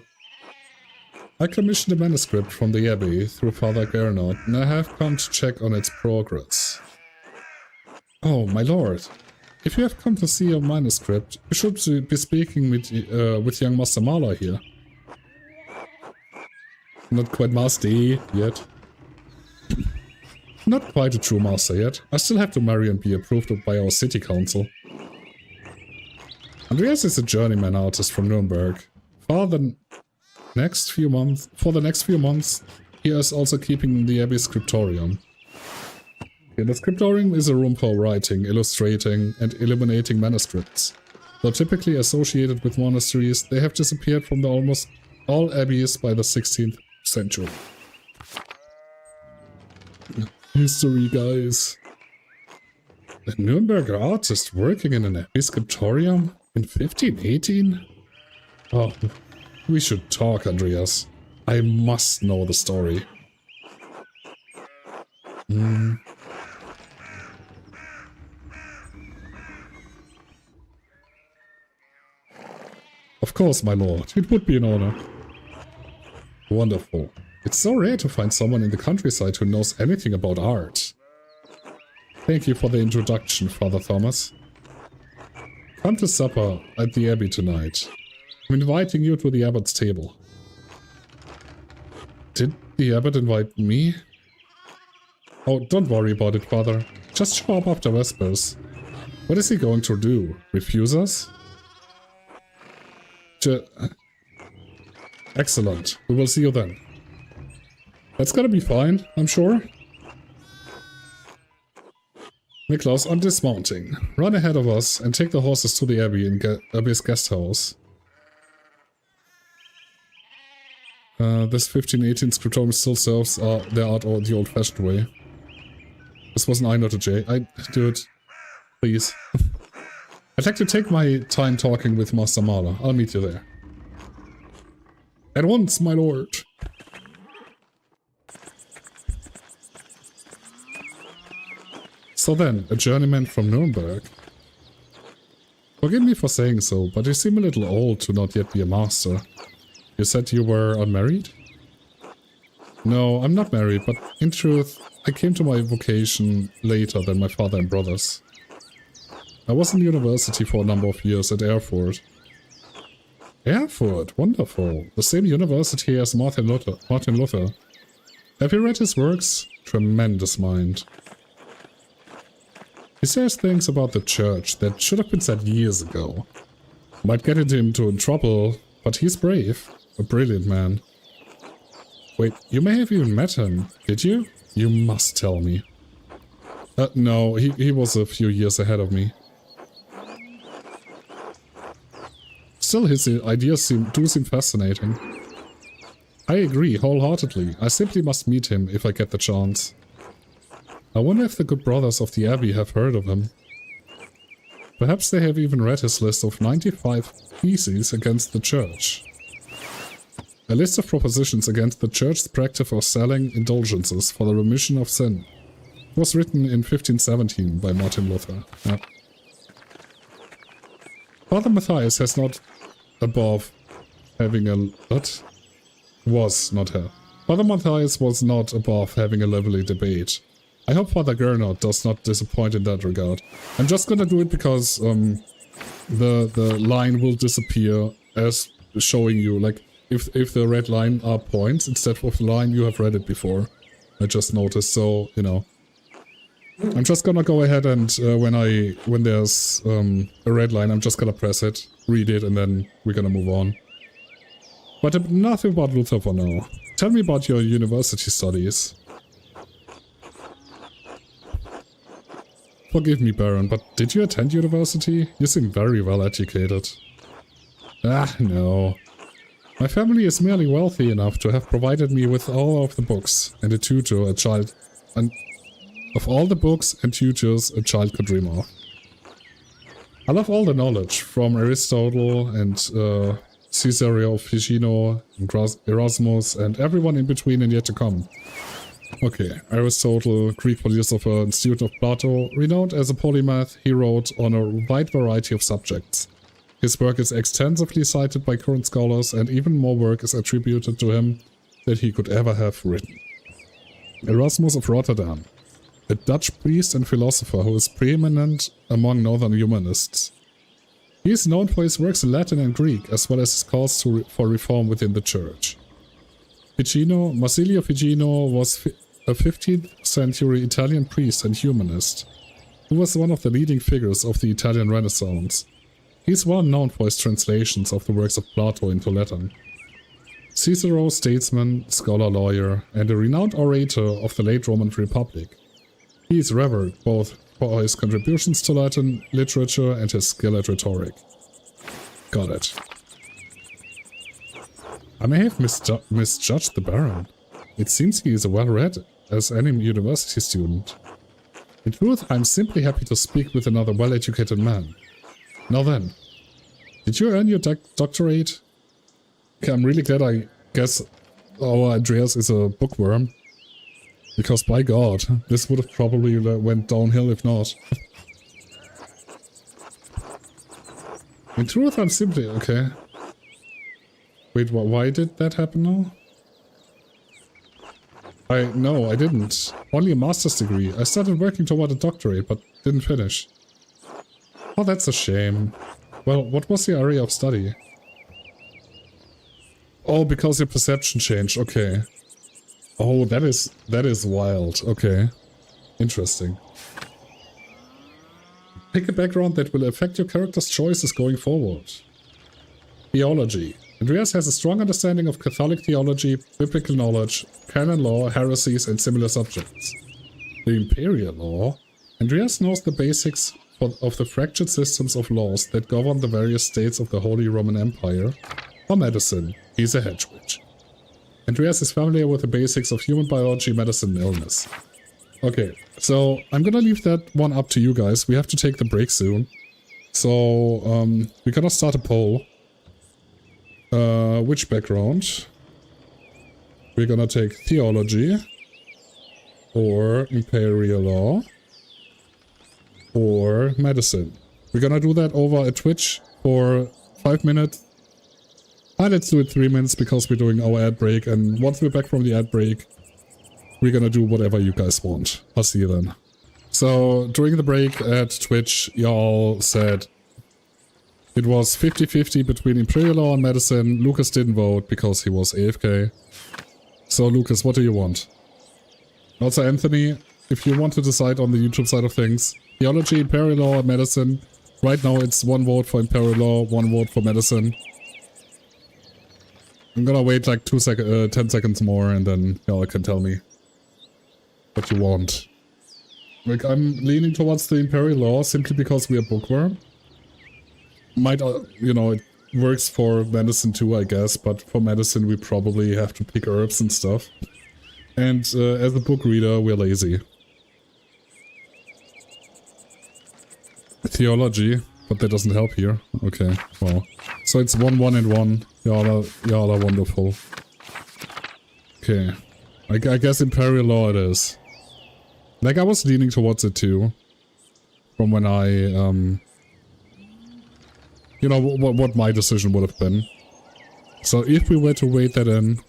I commissioned a manuscript from the abbey through Father Gernot, and I have come to check on its progress. Oh, my lord. If you have come to see your manuscript, you should be speaking with young Master Mahler here. Not quite Master yet. Not quite a true master yet. I still have to marry and be approved by our city council. Andreas is a journeyman artist from Nuremberg. For the next few months, he is also keeping the abbey scriptorium. The scriptorium is a room for writing, illustrating, and illuminating manuscripts. Though typically associated with monasteries, they have disappeared from almost all abbeys by the 16th century. History, guys. A Nuremberg artist working in an abbey scriptorium in 1518? Oh, we should talk, Andreas. I must know the story. Of course, my lord. It would be an honor. Wonderful. It's so rare to find someone in the countryside who knows anything about art. Thank you for the introduction, Father Thomas. Come to supper at the abbey tonight. I'm inviting you to the abbot's table. Did the abbot invite me? Oh, don't worry about it, Father. Just show up after Vespers. What is he going to do? Refuse us? Excellent. We will see you then. That's gonna be fine, I'm sure. Niklaus, I'm dismounting. Run ahead of us and take the horses to the abbey and abbey's guest house. This 1518 scriptorium still serves their art the old-fashioned way. This was an I, not a J. I do it. Please. I'd like to take my time talking with Master Mahler. I'll meet you there. At once, my lord. So then, a journeyman from Nuremberg. Forgive me for saying so, but you seem a little old to not yet be a master. You said you were unmarried? No, I'm not married, but in truth, I came to my vocation later than my father and brothers. I was in university for a number of years at Erfurt. Erfurt? Wonderful. The same university as Martin Luther. Have you read his works? Tremendous mind. He says things about the church that should have been said years ago. Might get him into trouble, but he's brave. A brilliant man. Wait, you may have even met him, did you? You must tell me. No, he was a few years ahead of me. Still, his ideas do seem fascinating. I agree wholeheartedly. I simply must meet him if I get the chance. I wonder if the good brothers of the abbey have heard of him. Perhaps they have even read his list of 95 theses against the church. A list of propositions against the church's practice of selling indulgences for the remission of sin. It was written in 1517 by Martin Luther. Yeah. Father Matthias has not above having a... What? Was not her. Father Matthias was not above having a lively debate. I hope Father Gernot does not disappoint in that regard. I'm just gonna do it because the line will disappear as showing you, like, if the red line are points instead of the line, you have read it before. I just noticed, so, you know. I'm just gonna go ahead and when there's a red line, I'm just gonna press it, read it, and then we're gonna move on. But nothing about Luther for now. Tell me about your university studies. Forgive me, Baron, but did you attend university? You seem very well educated. Ah, no. My family is merely wealthy enough to have provided me with all of the books and a tutor a child... and of all the books and tutors a child could dream of. I love all the knowledge, from Aristotle and Caesarea of Ficino, and Erasmus, and everyone in between and yet to come. Okay, Aristotle, Greek philosopher and student of Plato, renowned as a polymath, he wrote on a wide variety of subjects. His work is extensively cited by current scholars, and even more work is attributed to him than he could ever have written. Erasmus of Rotterdam, a Dutch priest and philosopher who is preeminent among northern humanists. He is known for his works in Latin and Greek, as well as his calls for reform within the church. Ficino, Marsilio Ficino was a 15th century Italian priest and humanist, who was one of the leading figures of the Italian Renaissance. He is well known for his translations of the works of Plato into Latin. Cicero, statesman, scholar, lawyer, and a renowned orator of the late Roman Republic. He is revered both for his contributions to Latin literature and his skill at rhetoric. Got it. I may have misjudged the Baron. It seems he is as well-read as any university student. In truth, I am simply happy to speak with another well-educated man. Now then, did you earn your doctorate? Okay, I'm really glad. I guess our Andreas is a bookworm. Because by God, this would have probably went downhill if not. In truth, I'm simply... Okay. Wait, why did that happen now? No, I didn't. Only a master's degree. I started working toward a doctorate, but didn't finish. Oh, that's a shame. Well, what was your area of study? Oh, because your perception changed. Okay. Oh, that is wild. Okay. Interesting. Pick a background that will affect your character's choices going forward. Theology. Andreas has a strong understanding of Catholic theology, biblical knowledge, canon law, heresies, and similar subjects. The imperial law. Andreas knows the basics of the fractured systems of laws that govern the various states of the Holy Roman Empire. Or medicine. He's a hedge witch. Andreas is familiar with the basics of human biology, medicine, and illness. Okay, so I'm gonna leave that one up to you guys. We have to take the break soon. So, we're gonna start a poll. Which background? We're gonna take theology, or imperial law, or medicine. We're gonna do that over at Twitch for 5 minutes. Let's do it 3 minutes because we're doing our ad break, and once we're back from the ad break, we're gonna do whatever you guys want. I'll see you then. So, during the break at Twitch, y'all said it was 50-50 between Imperial Law and Medicine. Lucas didn't vote because he was AFK. So, Lucas, what do you want? Also, Anthony, if you want to decide on the YouTube side of things, Theology, Imperial Law, and Medicine. Right now, it's 1 vote for Imperial Law, 1 vote for Medicine. I'm gonna wait like 10 seconds more, and then y'all can tell me what you want. Like, I'm leaning towards the Imperial Law simply because we are bookworm. Might, you know, it works for medicine too, I guess, but for medicine we probably have to pick herbs and stuff. And as a book reader, we're lazy. Theology, but that doesn't help here. Okay, well. So it's 1, 1, and 1. Y'all are wonderful. Okay. I guess Imperial Law it is. Like, I was leaning towards it too. From when I, you know, what my decision would have been. So if we were to weight that in,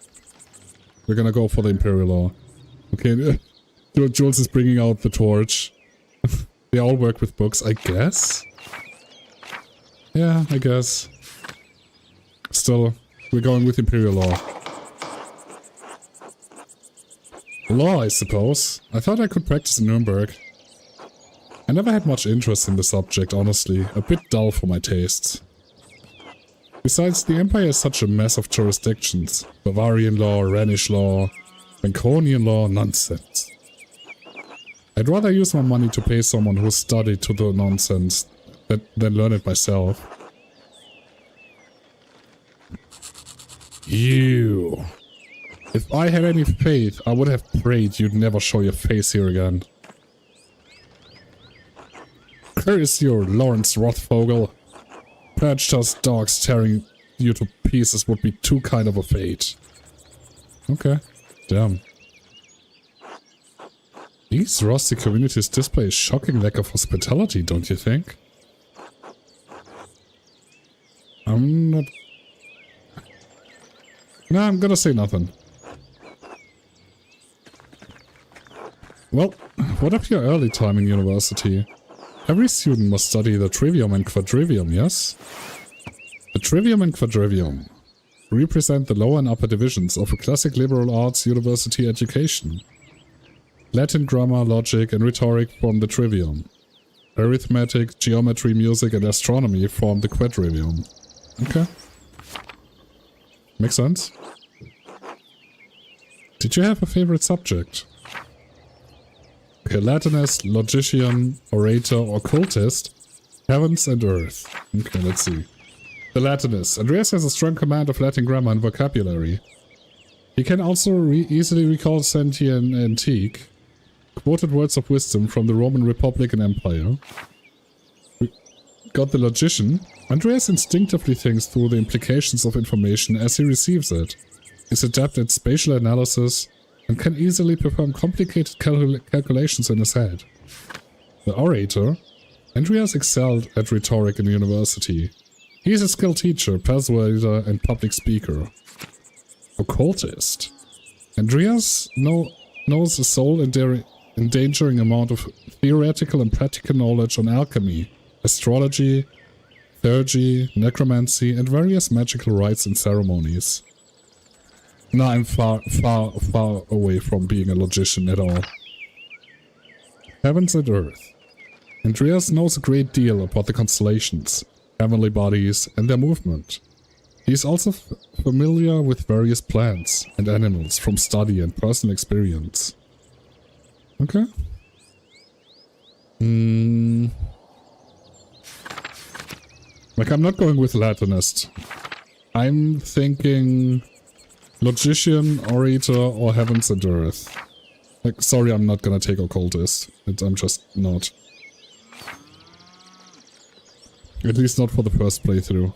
we're gonna go for the Imperial Law. Okay, Jules is bringing out the torch. They all work with books, I guess? Yeah, I guess. Still, we're going with Imperial Law. Law, I suppose. I thought I could practice in Nuremberg. I never had much interest in the subject, honestly. A bit dull for my tastes. Besides, the Empire is such a mess of jurisdictions. Bavarian law, Rhenish law, Franconian law, nonsense. I'd rather use my money to pay someone who studied to the nonsense than learn it myself. You. If I had any faith, I would have prayed you'd never show your face here again. Curse you, Lawrence Rothvogel. Perched us dogs tearing you to pieces would be too kind of a fate. Okay. Damn. These rusty communities display a shocking lack of hospitality, don't you think? I'm not... Nah, I'm gonna say nothing. Well, what of your early time in university? Every student must study the Trivium and Quadrivium, yes? The Trivium and Quadrivium represent the lower and upper divisions of a classic liberal arts university education. Latin, grammar, logic, and rhetoric form the Trivium. Arithmetic, geometry, music, and astronomy form the Quadrivium. Okay. Makes sense. Did you have a favorite subject? Okay, Latinist, logician, orator, occultist, heavens and earth. Okay, let's see. The Latinist. Andreas has a strong command of Latin grammar and vocabulary. He can also easily recall sentient antique, quoted words of wisdom from the Roman Republic and Empire. We got the logician. Andreas instinctively thinks through the implications of information as he receives it. Is adept at spatial analysis and can easily perform complicated calculations in his head. The orator. Andreas excelled at rhetoric in university. He is a skilled teacher, persuader, and public speaker. Occultist. Andreas knows a soul-endangering amount of theoretical and practical knowledge on alchemy, astrology, theurgy, necromancy, and various magical rites and ceremonies. No, I'm far away from being a logician at all. Heavens and Earth. Andreas knows a great deal about the constellations, heavenly bodies, and their movement. He is also familiar with various plants and animals from study and personal experience. Okay. Like, I'm not going with Latinist. I'm thinking logician, orator, or heavens and earth. Like, sorry, I'm not gonna take occultist. I'm just not. At least not for the first playthrough.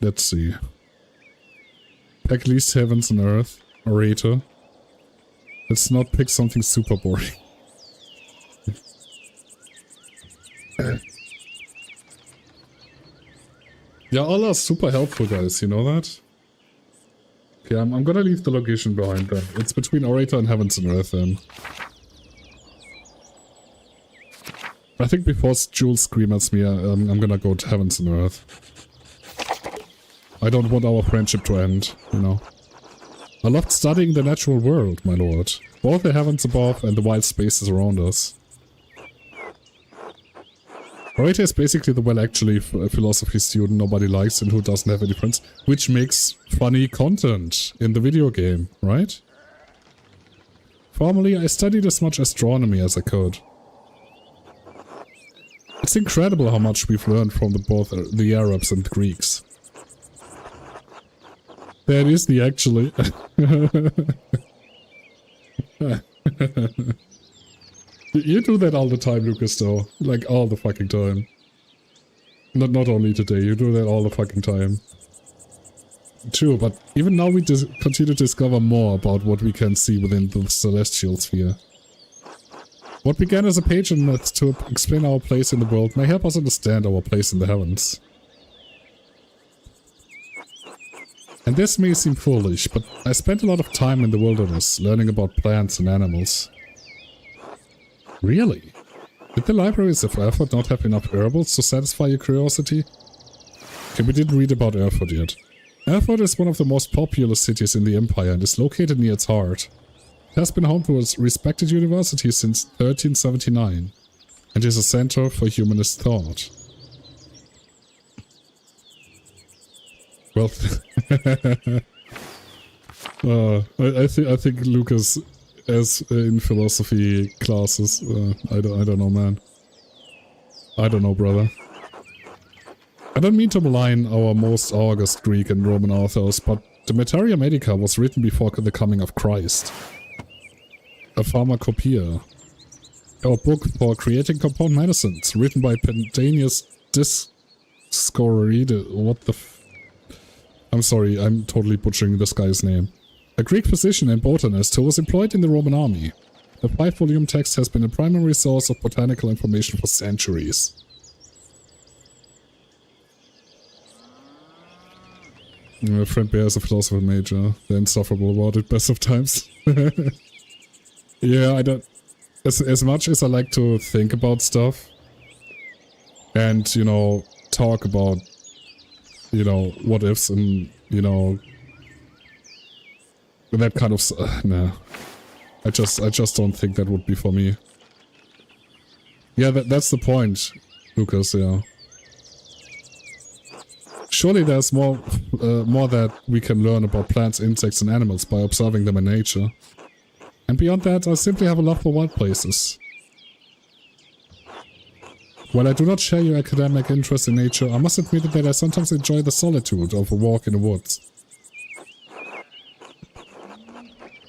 Let's see. At least heavens and earth. Orator. Let's not pick something super boring. Yeah, all are super helpful, guys, you know that? Okay, I'm gonna leave the location behind then. It's between Orator and Heavens and Earth then. I think before Jules screams at me, I'm gonna go to Heavens and Earth. I don't want our friendship to end, you know. I loved studying the natural world, my lord. Both the heavens above and the wild spaces around us. Orator is basically the well-actually philosophy student nobody likes and who doesn't have any friends, which makes funny content in the video game, right? Formerly, I studied as much astronomy as I could. It's incredible how much we've learned from both the Arabs and the Greeks. That is the actually. You do that all the time, Lucas, though. Like, all the fucking time. Not only today, you do that all the fucking time. True, but even now we continue to discover more about what we can see within the celestial sphere. What began as a page in myth to explain our place in the world may help us understand our place in the heavens. And this may seem foolish, but I spent a lot of time in the wilderness learning about plants and animals. Really? Did the libraries of Erfurt not have enough herbals to satisfy your curiosity? Okay, we didn't read about Erfurt yet. Erfurt is one of the most populous cities in the Empire and is located near its heart. It has been home to a respected university since 1379 and is a center for humanist thought. Well, I think Lucas, as in philosophy classes, I don't know, man. I don't know, brother. I don't mean to malign our most august Greek and Roman authors, but the Materia Medica was written before the coming of Christ. A pharmacopoeia, a book for creating compound medicines, written by Pentiment Discoride. What the I'm sorry, I'm totally butchering this guy's name. A Greek physician and botanist who was employed in the Roman army. The 5-volume text has been a primary source of botanical information for centuries. My friend Bear is a philosopher major. They're insufferable about it best of times. Yeah, I don't... As much as I like to think about stuff and, you know, talk about, you know, what ifs and, you know, that kind of... nah. I just don't think that would be for me. Yeah, that's the point, Lucas, yeah. Surely there's more that we can learn about plants, insects and animals by observing them in nature. And beyond that, I simply have a love for wild places. While I do not share your academic interest in nature, I must admit that I sometimes enjoy the solitude of a walk in the woods.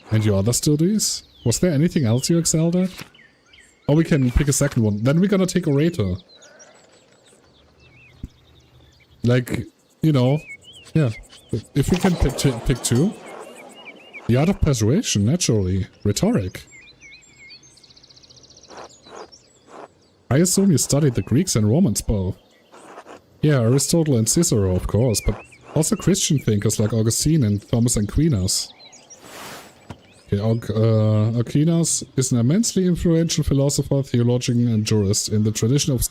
And your other studies? Was there anything else you excelled at? Oh, we can pick a second one. Then we're gonna take Orator. Like, you know, yeah. If we can pick two. The art of persuasion, naturally. Rhetoric. I assume you studied the Greeks and Romans both. Yeah, Aristotle and Cicero, of course, but also Christian thinkers like Augustine and Thomas Aquinas. Okay, Aquinas is an immensely influential philosopher, theologian, and jurist in the tradition of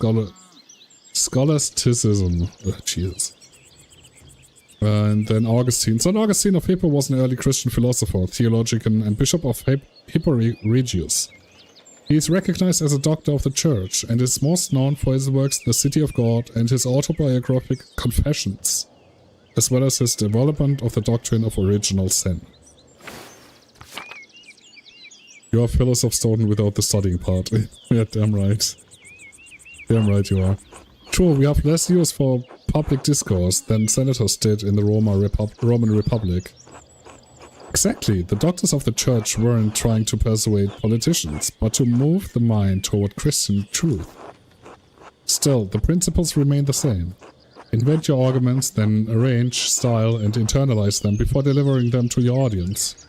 scholasticism. Jesus. And then Augustine. St. Augustine of Hippo was an early Christian philosopher, theologian, and bishop of Hippo Regius. He is recognized as a doctor of the church, and is most known for his works The City of God and his autobiographic Confessions, as well as his development of the doctrine of original sin. You are philosoph Stoughton without the studying part. Yeah, damn right. Damn right you are. True, we have less use for public discourse than senators did in the Roman Republic. Exactly, the doctors of the church weren't trying to persuade politicians, but to move the mind toward Christian truth. Still, the principles remain the same. Invent your arguments, then arrange, style, and internalize them before delivering them to your audience.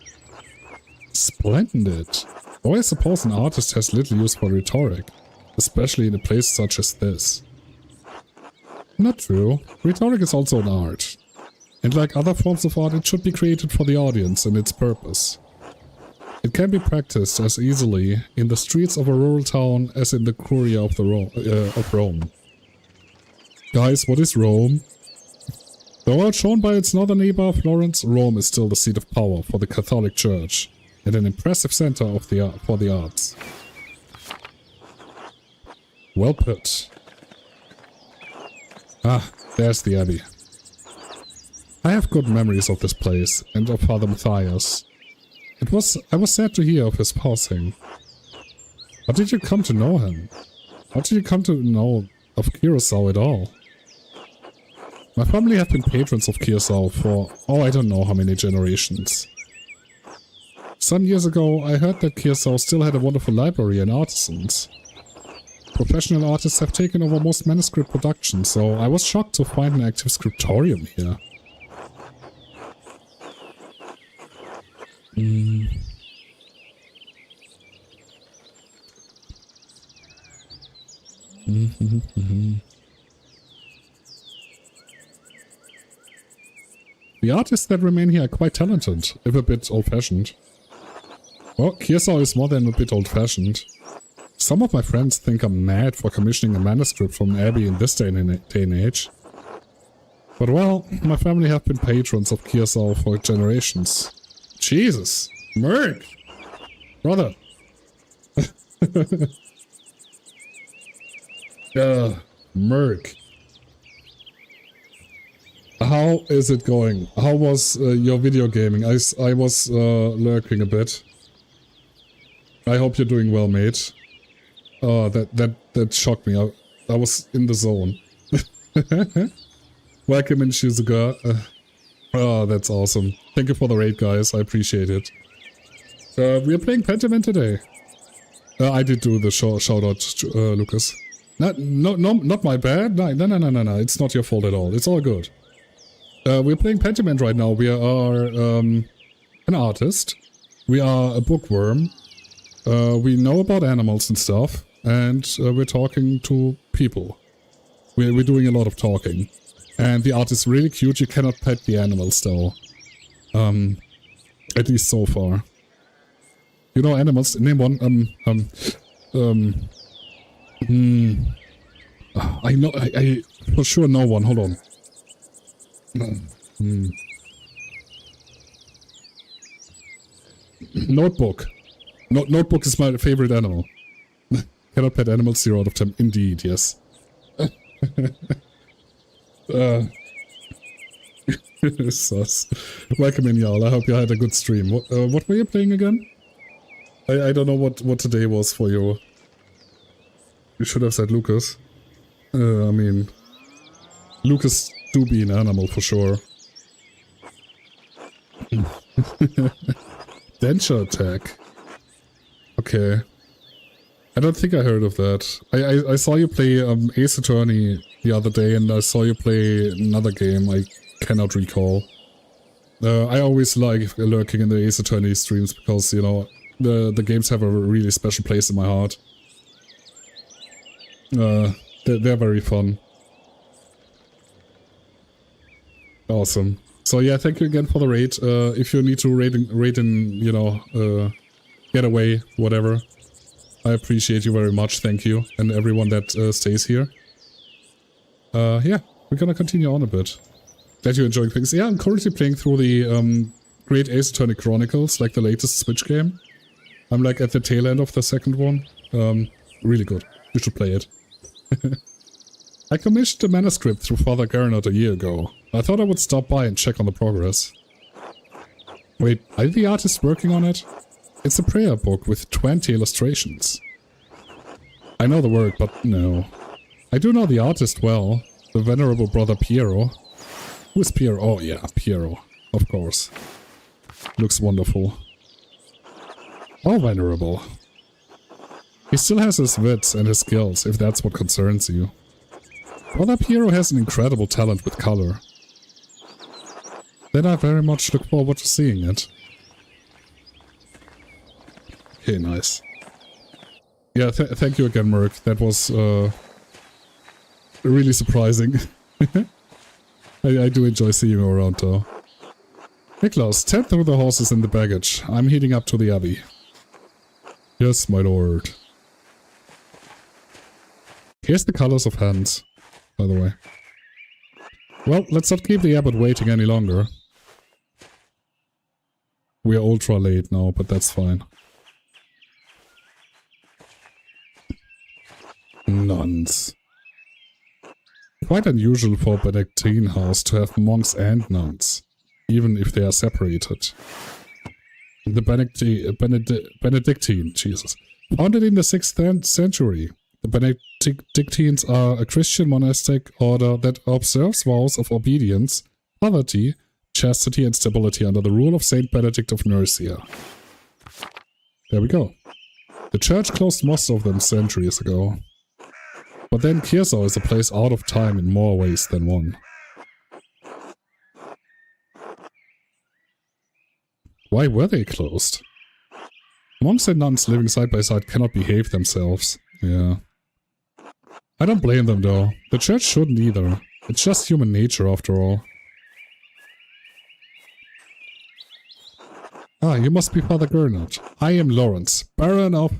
Splendid! Though I suppose an artist has little use for rhetoric, especially in a place such as this. Not true. Rhetoric is also an art. And like other forms of art, it should be created for the audience and its purpose. It can be practiced as easily in the streets of a rural town as in the Curia of Rome. Guys, what is Rome? Though outshone by its northern neighbor, Florence, Rome is still the seat of power for the Catholic Church and an impressive center of for the arts. Well put. Ah, there's the abbey. I have good memories of this place and of Father Matthias. I was sad to hear of his passing. How did you come to know him? How did you come to know of Curacao at all? My family have been patrons of Curacao for, I don't know how many generations. Some years ago, I heard that Curacao still had a wonderful library and artisans. Professional artists have taken over most manuscript productions, so I was shocked to find an active scriptorium here. The artists that remain here are quite talented, if a bit old-fashioned. Well, Kearsarge is more than a bit old-fashioned. Some of my friends think I'm mad for commissioning a manuscript from Abbey in this day and age. But well, my family have been patrons of Kearsarge for generations. Jesus! Merc! Brother! Merc. How is it going? How was your video gaming? I was lurking a bit. I hope you're doing well, mate. Oh, that shocked me. I was in the zone. Welcome in, Shizuka. Oh, that's awesome. Thank you for the raid, guys. I appreciate it. We are playing Pentiment today. I did do the shout out, Lucas. Not my bad. No. It's not your fault at all. It's all good. We're playing Pentiment right now. We are an artist. We are a bookworm. We know about animals and stuff. And we're talking to people. We're doing a lot of talking. And the art is really cute. You cannot pet the animals though. At least so far. You know animals? Name one. I know. I for sure know one. Hold on. Notebook. Notebook is my favorite animal. Cannot pet animals, 0 out of 10. Indeed, yes. Sus. Welcome in, y'all. I hope you had a good stream. What were you playing again? I don't know what today was for you. You should have said Lucas. I mean... Lucas do be an animal for sure. Denture attack. Okay. I don't think I heard of that. I saw you play Ace Attorney the other day, and I saw you play another game I cannot recall. I always like lurking in the Ace Attorney streams because, you know, the games have a really special place in my heart. They're very fun. Awesome. So yeah, thank you again for the raid. If you need to raid in, you know, get away, whatever. I appreciate you very much, thank you, and everyone that stays here. Yeah, we're gonna continue on a bit. Glad you're enjoying things. Yeah, I'm currently playing through the Great Ace Attorney Chronicles, like the latest Switch game. I'm like at the tail end of the second one. Really good. You should play it. I commissioned a manuscript through Father Garnot a year ago. I thought I would stop by and check on the progress. Wait, are the artists working on it? It's a prayer book with 20 illustrations. I know the work, but no. I do know the artist well, the venerable brother Piero. Who is Piero? Oh yeah, Piero. Of course. Looks wonderful. Oh, venerable. He still has his wits and his skills, if that's what concerns you. Brother Piero has an incredible talent with color. Then I very much look forward to seeing it. Okay, nice. Yeah, thank you again, Merc. That was really surprising. I do enjoy seeing you around, though. Niklaus, tend through the horses in the baggage. I'm heading up to the abbey. Yes, my lord. Here's the colors of hands, by the way. Well, let's not keep the abbot waiting any longer. We are ultra late now, but that's fine. Nuns. Quite unusual for a Benedictine house to have monks and nuns, even if they are separated. The Benedictine, Jesus. Founded in the 6th century, the Benedictines are a Christian monastic order that observes vows of obedience, poverty, chastity and stability under the rule of Saint Benedict of Nursia. There we go. The church closed most of them centuries ago. But then Kearsarge is a place out of time in more ways than one. Why were they closed? Monks and nuns living side by side cannot behave themselves. Yeah. I don't blame them though. The church shouldn't either. It's just human nature after all. Ah, you must be Father Gernot. I am Lawrence, Baron of...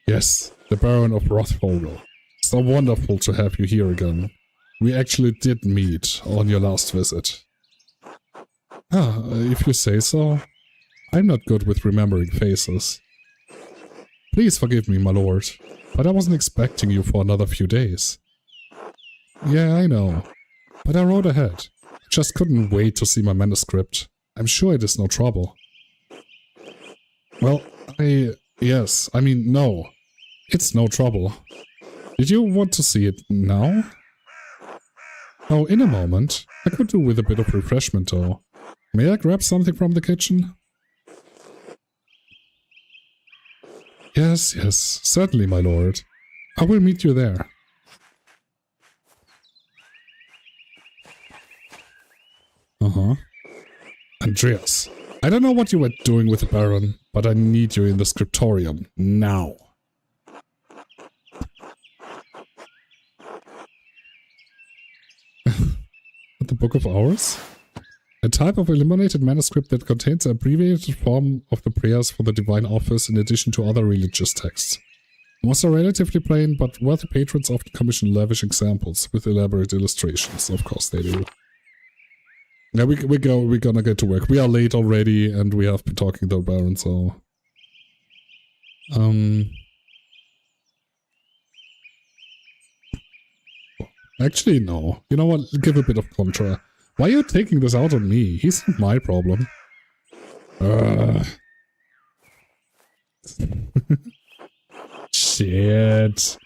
Yes, the Baron of Rothvogel. So wonderful to have you here again. We actually did meet on your last visit. Ah, if you say so. I'm not good with remembering faces. Please forgive me, my lord, but I wasn't expecting you for another few days. Yeah, I know, but I wrote ahead. I just couldn't wait to see my manuscript. I'm sure it is no trouble. Well, yes, I mean, no. It's no trouble. Did you want to see it now? Oh, in a moment. I could do with a bit of refreshment, though. May I grab something from the kitchen? Yes, yes, certainly, my lord. I will meet you there. Uh-huh. Andreas, I don't know what you were doing with the Baron, but I need you in the scriptorium, now. The Book of Hours? A type of illuminated manuscript that contains an abbreviated form of the prayers for the divine office in addition to other religious texts. Most are relatively plain, but wealthy patrons often commission lavish examples with elaborate illustrations. Of course they do. Yeah, we're gonna get to work. We are late already, and we have been talking to the Baron, so... Actually, no. You know what? Give a bit of contra. Why are you taking this out on me? He's not my problem. Shit.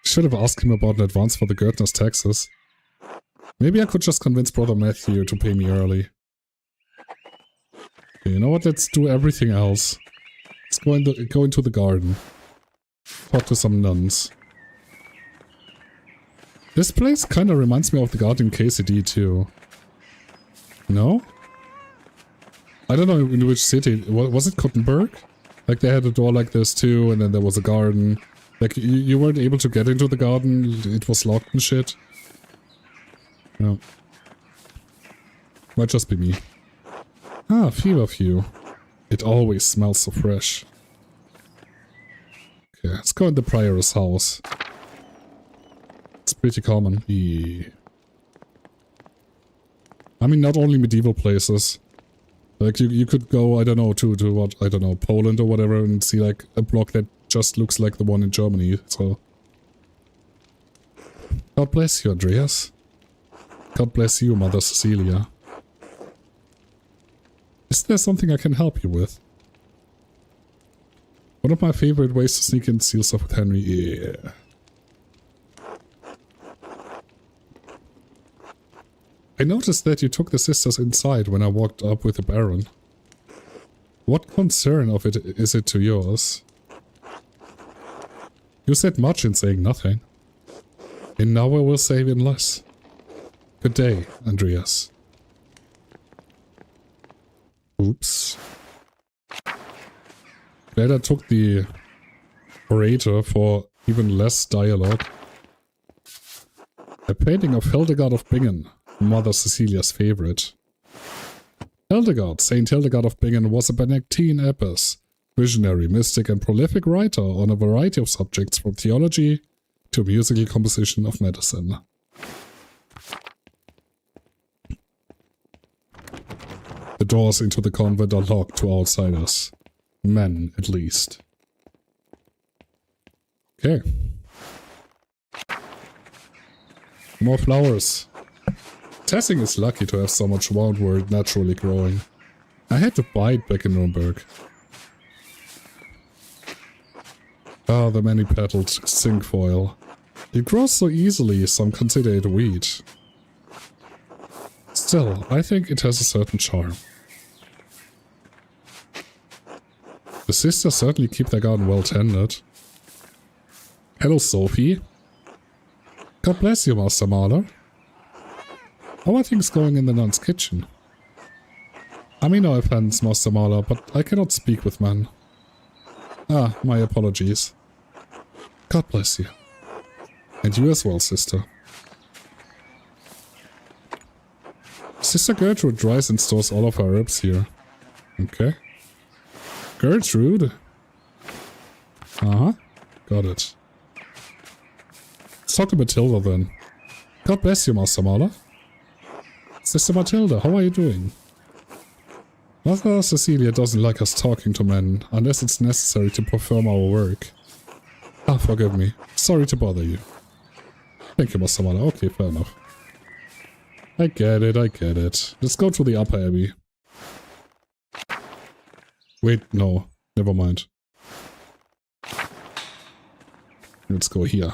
Should have asked him about an advance for the Gärtner's taxes. Maybe I could just convince Brother Matthew to pay me early. Okay, you know what? Let's do everything else. Let's go into the garden. Talk to some nuns. This place kind of reminds me of the garden in KCD too. No? I don't know in which city. Was it Kottenberg? Like they had a door like this too, and then there was a garden. Like you weren't able to get into the garden, it was locked and shit. No. Might just be me. Ah, feverfew. It always smells so fresh. Okay, let's go in the prioress house. It's pretty common. Yeah. I mean, not only medieval places. Like, you could go, I don't know, to what, I don't know, Poland or whatever, and see, like, a block that just looks like the one in Germany, so... God bless you, Andreas. God bless you, Mother Cecilia. Is there something I can help you with? One of my favorite ways to sneak in steal stuff with Henry. Yeah. I noticed that you took the sisters inside when I walked up with the Baron. What concern of it is it to yours? You said much in saying nothing. And now I will say even less. Good day, Andreas. Oops. Glad I took the orator for even less dialogue. A painting of Hildegard of Bingen, Mother Cecilia's favorite. Hildegard, Saint Hildegard of Bingen, was a Benedictine abbess, visionary, mystic and prolific writer on a variety of subjects from theology to musical composition of medicine. The doors into the convent are locked to outsiders. Men, at least. Okay. More flowers. Tessing is lucky to have so much woundwort naturally growing. I had to buy it back in Nuremberg. Ah, the many-petaled cinquefoil. It grows so easily, some consider it a weed. Still, I think it has a certain charm. The sisters certainly keep their garden well tended. Hello, Sophie. God bless you, Master Mahler. How are things going in the nun's kitchen? I mean no offense, Master Mahler, but I cannot speak with men. Ah, my apologies. God bless you. And you as well, sister. Sister Gertrude dries and stores all of her herbs here. Okay. Gertrude? Uh-huh. Got it. Let's talk to Matilda then. God bless you, Master Marla. Sister Matilda, how are you doing? Mother Cecilia doesn't like us talking to men, unless it's necessary to perform our work. Ah, forgive me. Sorry to bother you. Thank you, Master Marla. Okay, fair enough. I get it, I get it. Let's go to the upper abbey. Wait, no. Never mind. Let's go here.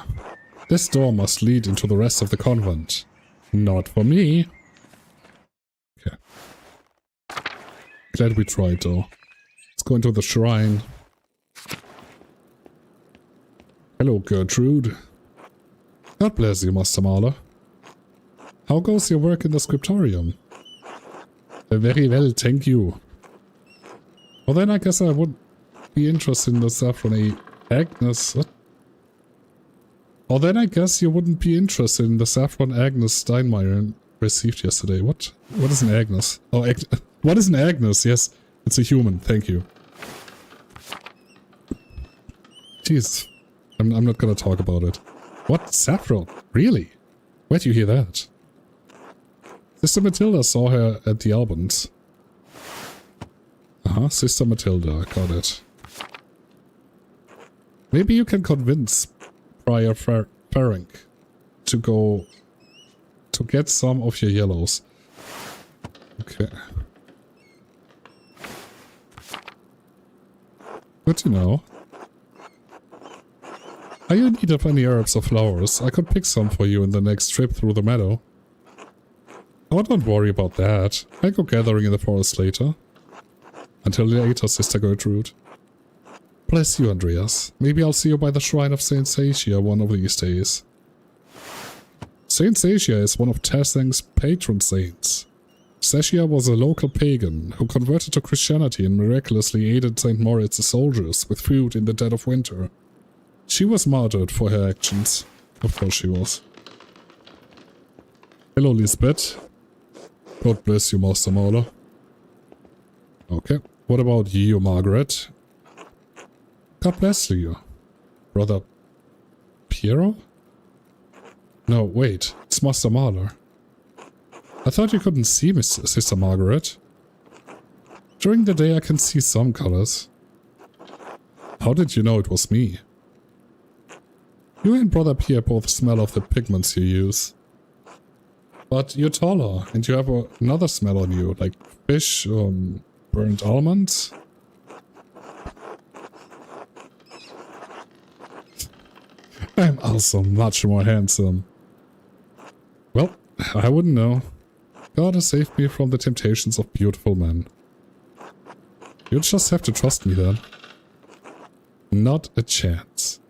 This door must lead into the rest of the convent. Not for me. Okay. Glad we tried, though. Let's go into the shrine. Hello, Gertrude. God bless you, Master Marla. How goes your work in the scriptorium? Very well, thank you. Well, then I guess I would be interested in the Saffron Agnes. What? Well, then I guess you wouldn't be interested in the Saffron Agnes Steinmeier received yesterday. What? What is an Agnes? Oh, what is an Agnes? Yes, it's a human. Thank you. Jeez. I'm not gonna talk about it. What? Saffron? Really? Where'd you hear that? Sister Matilda saw her at the Albans. Uh-huh, Sister Matilda, got it. Maybe you can convince Prior Ferenc to go to get some of your yellows. Okay. Good to know. Are you in need of any herbs or flowers? I could pick some for you in the next trip through the meadow. Oh, don't worry about that. I'll go gathering in the forest later. Until later, Sister Gertrude. Bless you, Andreas. Maybe I'll see you by the shrine of Saint Sacia one of these days. Saint Sacia is one of Tersang's patron saints. Sacia was a local pagan who converted to Christianity and miraculously aided St. Moritz's soldiers with food in the dead of winter. She was martyred for her actions. Of course she was. Hello, Lisbeth. God bless you, Master Marla. Okay. What about you, Margaret? God bless you. Brother Piero? No, wait. It's Master Marla. I thought you couldn't see Miss Sister Margaret. During the day I can see some colors. How did you know it was me? You and Brother Pierre both smell of the pigments you use. But you're taller, and you have another smell on you, like fish, burnt almonds. I'm also much more handsome. Well, I wouldn't know. God has saved me from the temptations of beautiful men. You just have to trust me then. Not a chance.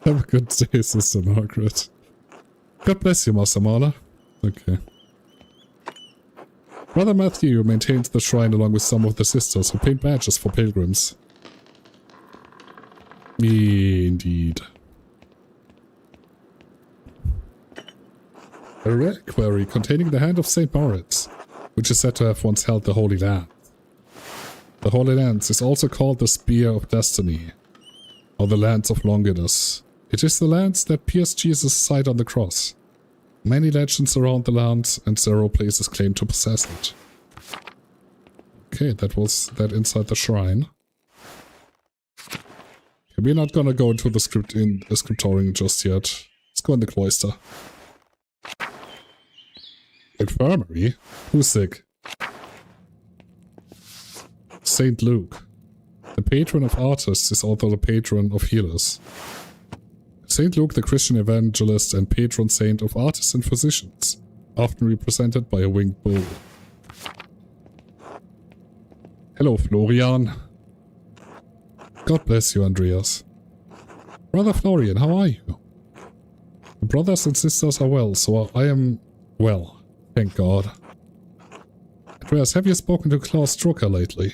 Have a good day, Sister Margaret. God bless you, Master Marla. Okay. Brother Matthew maintains the shrine along with some of the sisters who paint badges for pilgrims. Indeed. A reliquary containing the hand of St. Moritz, which is said to have once held the Holy Lance. The Holy Lance is also called the Spear of Destiny, or the Lance of Longinus. It is the lance that pierced Jesus' side on the cross. Many legends surround the lance, and several places claim to possess it. Okay, that was that inside the shrine. Okay, we're not gonna go into the scriptorium just yet. Let's go in the cloister. Infirmary? Who's sick? Saint Luke. The patron of artists is also the patron of healers. Saint Luke, the Christian evangelist and patron saint of artists and physicians, often represented by a winged bull. Hello, Florian. God bless you, Andreas. Brother Florian, how are you? The brothers and sisters are well, so I am well, thank God. Andreas, have you spoken to Klaus Drucker lately?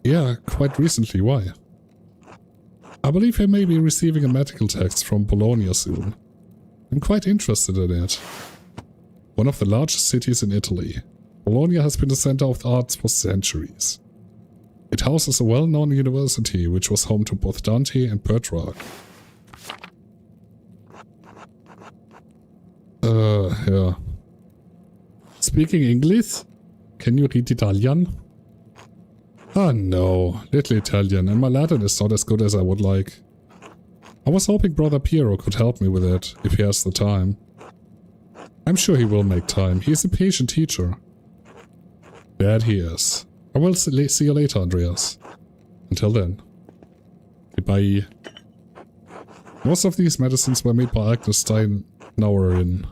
Yeah, quite recently, why? I believe I may be receiving a medical text from Bologna soon. I'm quite interested in it. One of the largest cities in Italy, Bologna has been the center of the arts for centuries. It houses a well-known university which was home to both Dante and Petrarch. Yeah. Speaking English? Can you read Italian? Ah, no. Little Italian, and my Latin is not as good as I would like. I was hoping Brother Piero could help me with it, if he has the time. I'm sure he will make time. He is a patient teacher. That he is. I will see you later, Andreas. Until then. Goodbye. Most of these medicines were made by Agnes Steinauerin,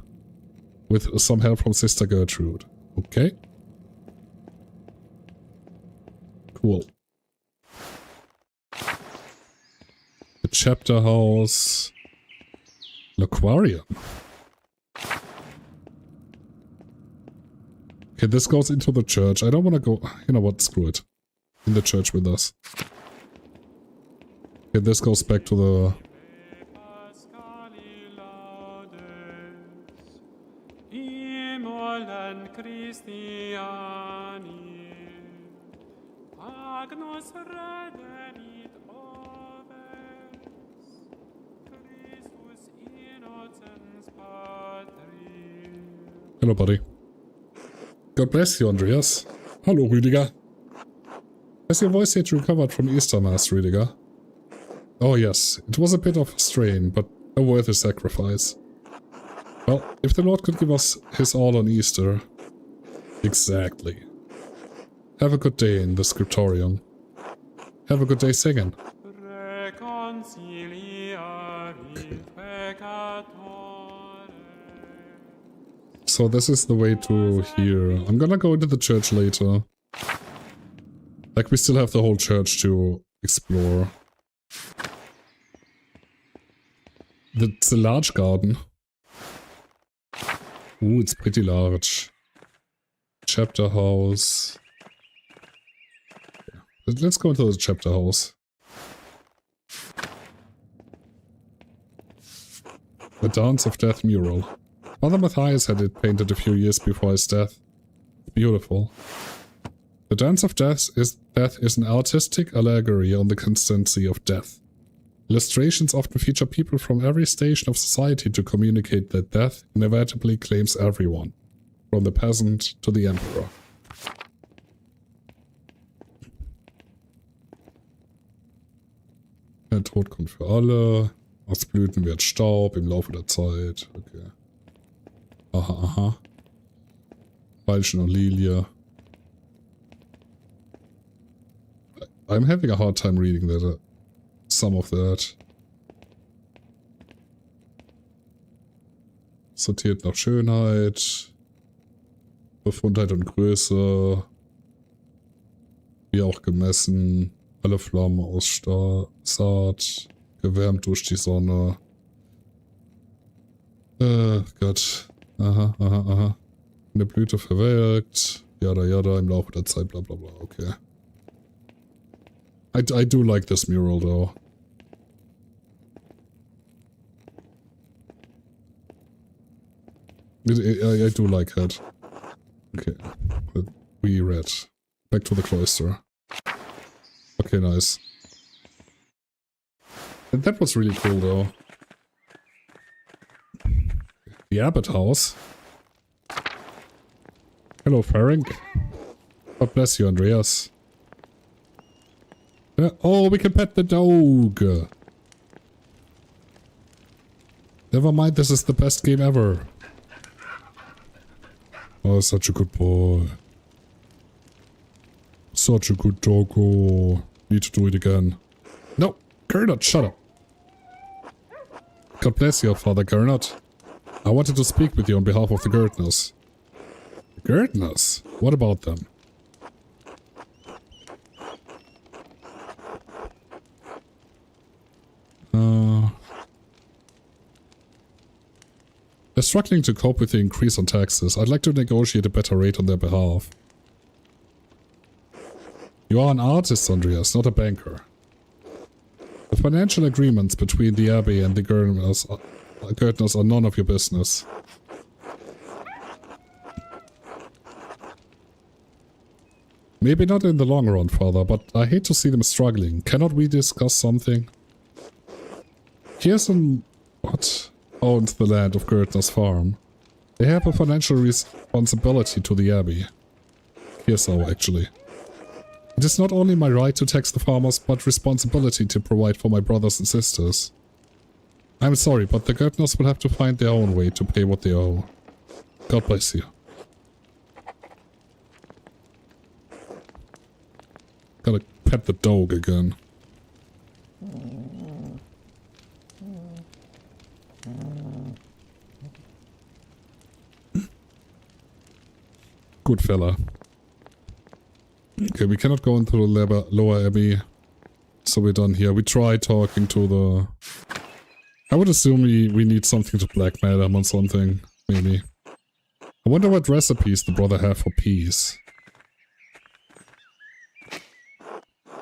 with some help from Sister Gertrude. Okay. Cool. The chapter house. L'aquarium. Okay, this goes into the church. I don't want to go... You know what? Screw it. In the church with us. Okay, this goes back to the... Hello, buddy. God bless you, Andreas. Hello, Rüdiger. Has your voice yet recovered from Easter Mass, Rüdiger? Oh yes, it was a bit of a strain, but a worthy sacrifice. Well, if the Lord could give us his all on Easter... Exactly. Have a good day in the scriptorium. Have a good day singing. So this is the way to here. I'm gonna go into the church later. Like, we still have the whole church to explore. It's a large garden. Ooh, it's pretty large. Chapter house. Let's go into the chapter house. The Dance of Death mural. Father Matthias had it painted a few years before his death. Beautiful. The Dance of Death is an artistic allegory on the constancy of death. Illustrations often feature people from every station of society to communicate that death inevitably claims everyone, from the peasant to the emperor. Der Tod kommt für alle. Aus Blüten wird Staub im Laufe der Zeit. Okay. Aha, aha. Veilchen und Lilie. I'm having a hard time reading that. Some of that. Sortiert nach Schönheit. Befundheit und Größe. Wie auch gemessen. Alle Flammen aus Saat. Gewärmt durch die Sonne. Gott. Aha, aha, aha. Eine Blüte verwelkt. Jada, jada, im Laufe der Zeit, bla, bla, bla. Okay. I do like this mural, though. I do like it. Okay. We read. Back to the cloister. Okay, nice. And that was really cool, though. The Abbot House. Hello, Ferenc. God bless you, Andreas. Oh, we can pet the dog. Never mind, this is the best game ever. Oh, such a good boy. Such a good doggo. Need to do it again. No, Gernot, shut up. God bless you, Father Gernot. I wanted to speak with you on behalf of the Gärtners. Gärtners? What about them? They're struggling to cope with the increase on taxes. I'd like to negotiate a better rate on their behalf. You are an artist, Andreas, not a banker. The financial agreements between the Abbey and the Gärtners are none of your business. Maybe not in the long run, Father, but I hate to see them struggling. Cannot we discuss something? Kirsten, what? Owns the land of Gärtner's farm. They have a financial responsibility to the Abbey. Kirsten, actually. It is not only my right to tax the farmers, but responsibility to provide for my brothers and sisters. I'm sorry, but the Gärtners will have to find their own way to pay what they owe. God bless you. Gotta pet the dog again. Good fella. Okay, we cannot go into the lower abbey. So we're done here. We tried talking to the... I would assume we need something to blackmail them on something. Maybe. I wonder what recipes the brother have for peas.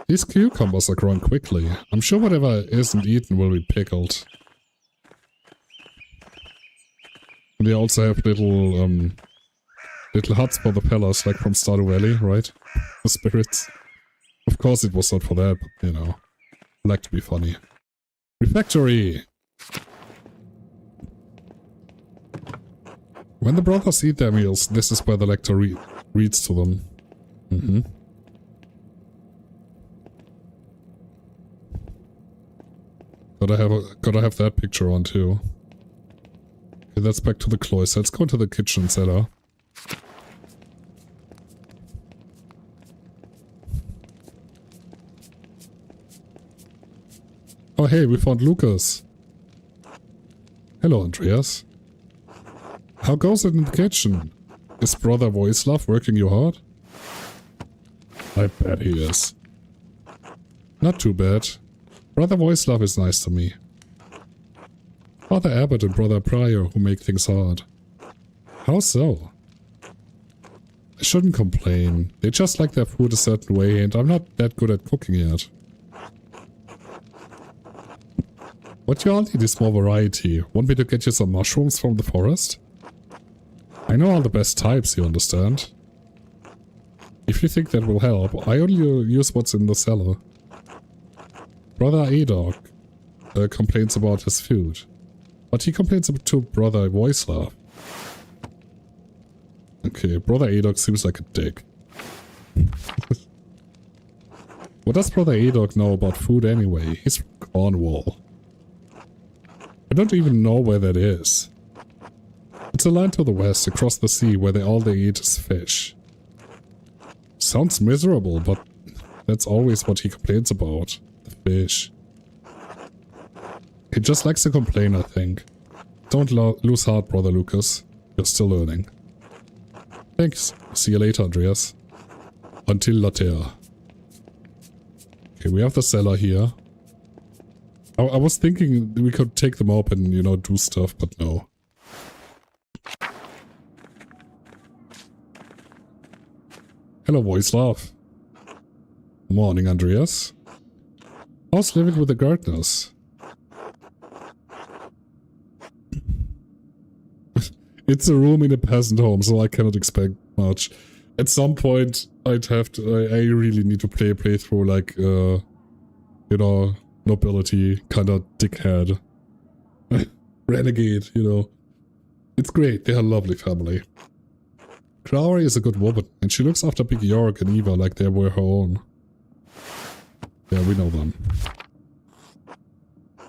These cucumbers are growing quickly. I'm sure whatever isn't eaten will be pickled. And they also have little huts for the fellas, like from Stardew Valley, right? The spirits. Of course it was not for that, but, you know. I like to be funny. Refectory! When the brothers eat their meals, this is where the lector reads to them. Mm-hmm. Gotta have that picture on too. Okay, that's back to the cloister. Let's go into the kitchen cellar. Oh hey, we found Lucas. Hello, Andreas. How goes it in the kitchen? Is Brother Voislav working you hard? I bet he is. Not too bad. Brother Voislav is nice to me. Father Abbott and Brother Prior who make things hard. How so? I shouldn't complain. They just like their food a certain way and I'm not that good at cooking yet. What you all need is more variety. Want me to get you some mushrooms from the forest? I know all the best types, you understand? If you think that will help, I only use what's in the cellar. Brother Adok complains about his food. But he complains to Brother Voislav. Okay, Brother Adok seems like a dick. What does Brother Adok know about food anyway? He's from Cornwall. I don't even know where that is. It's a land to the west, across the sea, where all they eat is fish. Sounds miserable, but that's always what he complains about. The fish. He just likes to complain, I think. Don't lose heart, Brother Lucas. You're still learning. Thanks. See you later, Andreas. Until later. Okay, we have the cellar here. I was thinking we could take them up and, you know, do stuff, but no. Hello, Voislav. Morning, Andreas. How's living with the Gärtners? It's a room in a peasant home, so I cannot expect much. At some point, I'd have to... I really need to play a playthrough like, you know, nobility, kind of dickhead. Renegade, you know. It's great, they're a lovely family. Clary is a good woman, and she looks after Big York and Eva like they were her own. Yeah, we know them.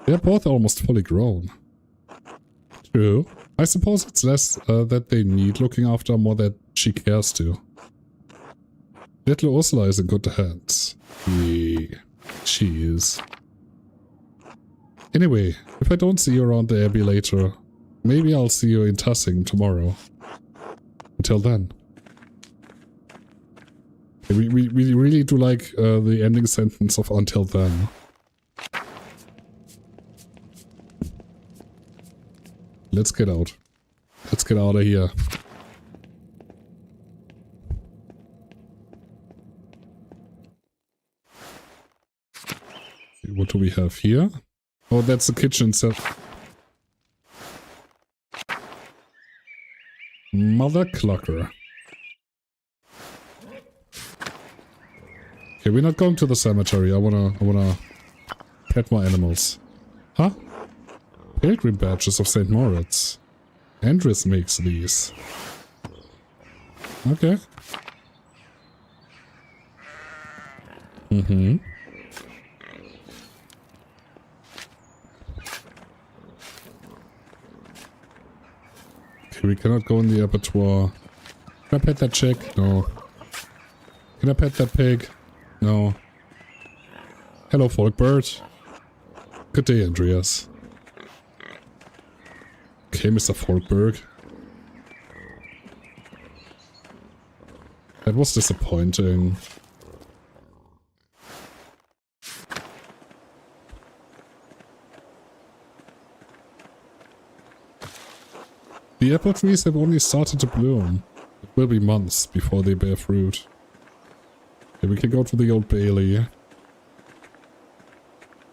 They're both almost fully grown. True. I suppose it's less that they need looking after, more that she cares to. Little Ursula is in good hands. Yeah, she is. Anyway, if I don't see you around the Abbey later, maybe I'll see you in Tassing tomorrow. Until then. We really do like the ending sentence of until then. Let's get out. Let's get out of here. What do we have here? Oh, that's the kitchen set. Mother clucker. Okay, we're not going to the cemetery. I wanna pet my animals. Huh? Pilgrim badges of St. Moritz. Andres makes these. Okay. Mm-hmm. Okay, we cannot go in the abattoir. Can I pet that chick? No. Can I pet that pig? No. Hello, Folkbird. Good day, Andreas. Okay, Mr. Folkberg. That was disappointing. The apple trees have only started to bloom. It will be months before they bear fruit. Okay, we can go to the Old Bailey.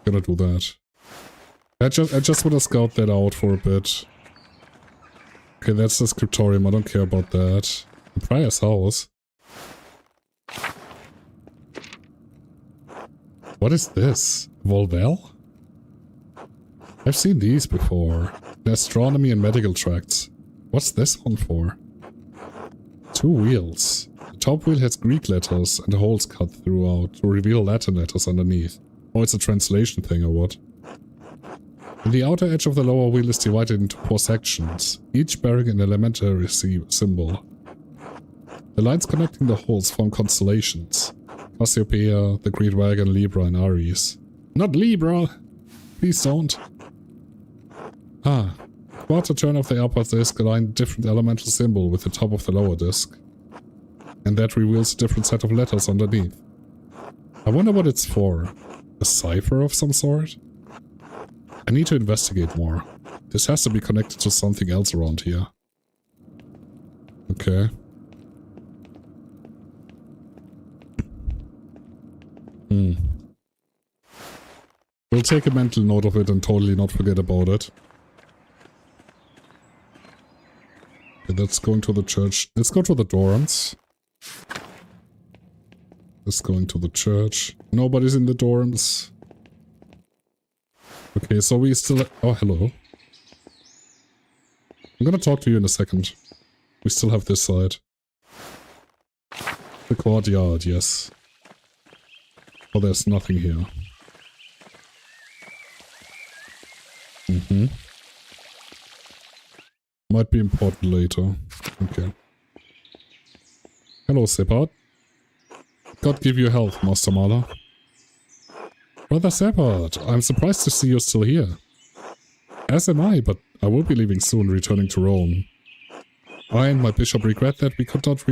Gonna do that. I just want to scout that out for a bit. Okay, that's the scriptorium. I don't care about that. The Prior's house. What is this? Volvel? I've seen these before. In astronomy and medical tracts. What's this one for? 2 wheels. The top wheel has Greek letters and holes cut throughout to reveal Latin letters underneath. Oh, it's a translation thing or what? The outer edge of the lower wheel is divided into 4 sections, each bearing an elementary symbol. The lines connecting the holes form constellations. Cassiopeia, the Great Wagon, Libra, and Aries. Not Libra! Please don't. Ah. Quarter turn of the upper disc align a different elemental symbol with the top of the lower disc. And that reveals a different set of letters underneath. I wonder what it's for. A cipher of some sort? I need to investigate more. This has to be connected to something else around here. Okay. We'll take a mental note of it and totally not forget about it. Okay, that's going to the church. Let's go to the dorms. Let's going to the church. Nobody's in the dorms. Okay, so we still... Oh, hello. I'm gonna talk to you in a second. We still have this side. The courtyard, yes. Oh, there's nothing here. Might be important later. Okay. Hello, Separd. God give you health, Master Mahler. Brother Separd, I'm surprised to see you still here. As am I, but I will be leaving soon, returning to Rome. I and my bishop regret that we could not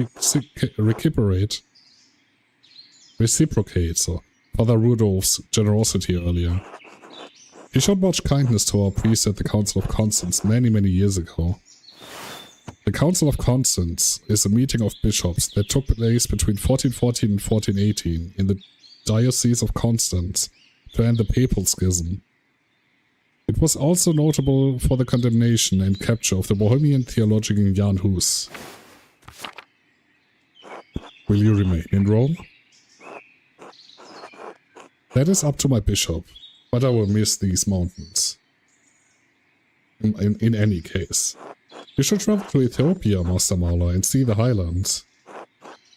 reciprocate Father Rudolph's generosity earlier. He showed much kindness to our priest at the Council of Constance many years ago. The Council of Constance is a meeting of bishops that took place between 1414 and 1418 in the Diocese of Constance to end the Papal Schism. It was also notable for the condemnation and capture of the Bohemian theologian Jan Hus. Will you remain in Rome? That is up to my bishop, but I will miss these mountains. In any case. You should travel to Ethiopia, Master Mahler, and see the highlands.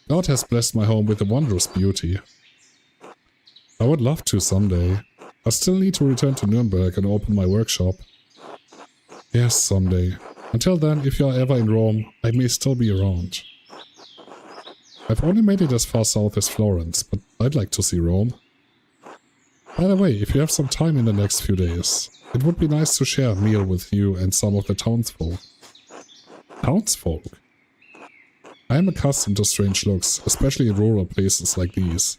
God has blessed my home with a wondrous beauty. I would love to someday. I still need to return to Nuremberg and open my workshop. Yes, someday. Until then, if you are ever in Rome, I may still be around. I've only made it as far south as Florence, but I'd like to see Rome. By the way, if you have some time in the next few days, it would be nice to share a meal with you and some of the townsfolk. Townsfolk? I am accustomed to strange looks, especially in rural places like these,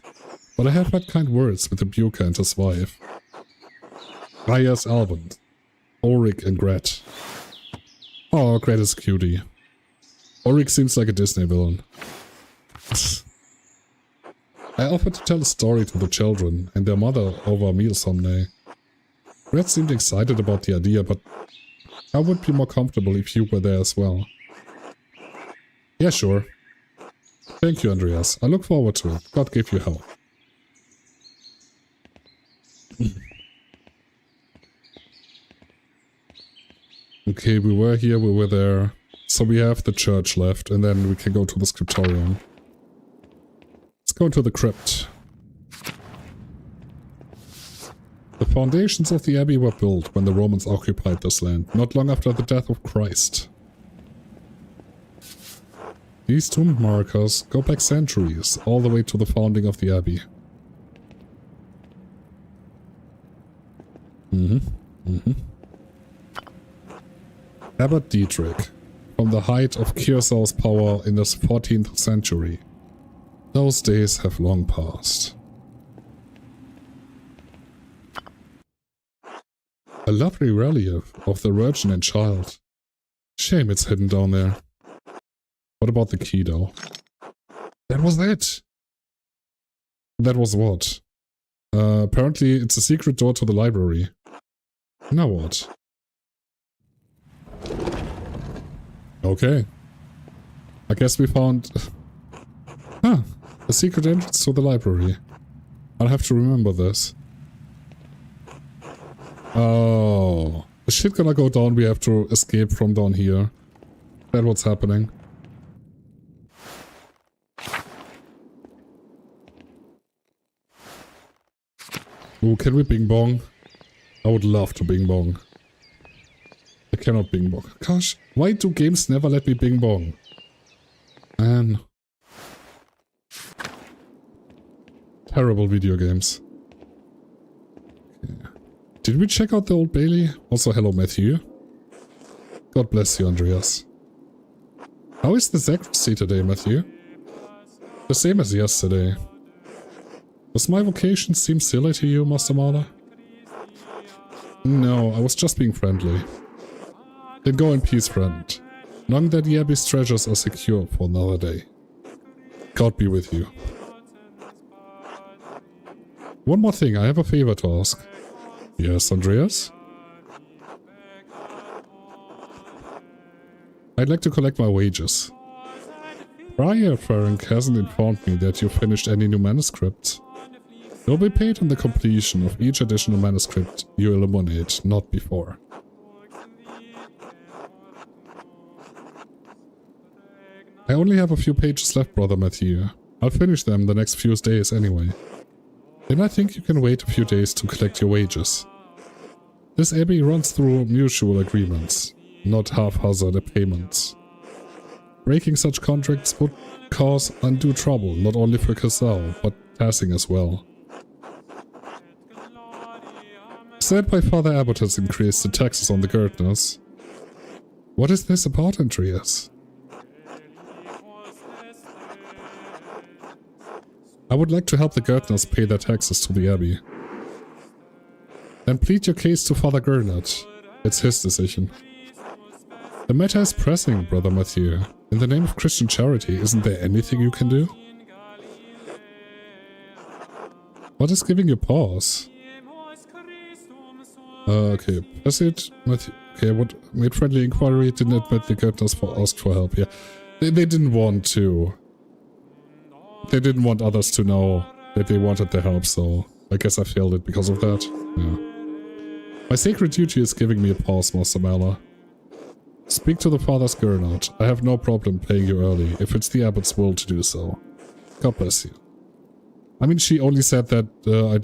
but I have had kind words with the Buka and his wife. Ayas Alban, Ulrich and Gret. Oh, Gret is a cutie. Ulrich seems like a Disney villain. I offered to tell a story to the children and their mother over a meal someday. Red seemed excited about the idea, but I would be more comfortable if you were there as well. Yeah, sure. Thank you, Andreas. I look forward to it. God give you help. Okay, we were here, we were there. So we have the church left, and then we can go to the scriptorium. Let's go to the crypt. The foundations of the abbey were built when the Romans occupied this land, not long after the death of Christ. These tomb markers go back centuries, all the way to the founding of the abbey. Abbot Dietrich, from the height of Kearsarge's power in the 14th century. Those days have long passed. A lovely relief of the Virgin and Child. Shame it's hidden down there. What about the key though? That was it! That was what? Apparently it's a secret door to the library. Now what? Okay. I guess we found... Huh. A secret entrance to the library. I'll have to remember this. Oh. Is shit gonna go down? We have to escape from down here. That's what's happening. Ooh, can we bing bong? I would love to bing bong. I cannot bing bong. Gosh, why do games never let me bing bong? Man. Terrible video games. Okay. Did we check out the Old Bailey? Also, hello Matthew. God bless you, Andreas. How is the sacristy today, Matthew? The same as yesterday. Does my vocation seem silly to you, Master Marla? No, I was just being friendly. Then go in peace, friend. Long that the Abbey's treasures are secure for another day. God be with you. One more thing, I have a favor to ask. Yes, Andreas? I'd like to collect my wages. Friar Ferenc hasn't informed me that you finished any new manuscripts. You'll be paid on the completion of each additional manuscript you eliminate, not before. I only have a few pages left, Brother Matthew. I'll finish them the next few days anyway. Then I think you can wait a few days to collect your wages. This abbey runs through mutual agreements, not haphazard payments. Breaking such contracts would cause undue trouble, not only for Casal, but passing as well. Said by Father Abbot has increased the taxes on the gardeners. What is this about, Andreas? I would like to help the gardeners pay their taxes to the abbey. Then plead your case to Father Gernot. It's his decision. The matter is pressing, Brother Matthew. In the name of Christian charity, isn't there anything you can do? What is giving you pause? Okay, that's it. Okay, what made friendly inquiry, didn't admit the gardeners asked for help. Yeah, they didn't want to. They didn't want others to know that they wanted their help, so I guess I failed it because of that. Yeah. My sacred duty is giving me a pause, Master Mala. Speak to the Father's Gernot. I have no problem paying you early, if it's the Abbot's will to do so. God bless you. I mean, she only said that I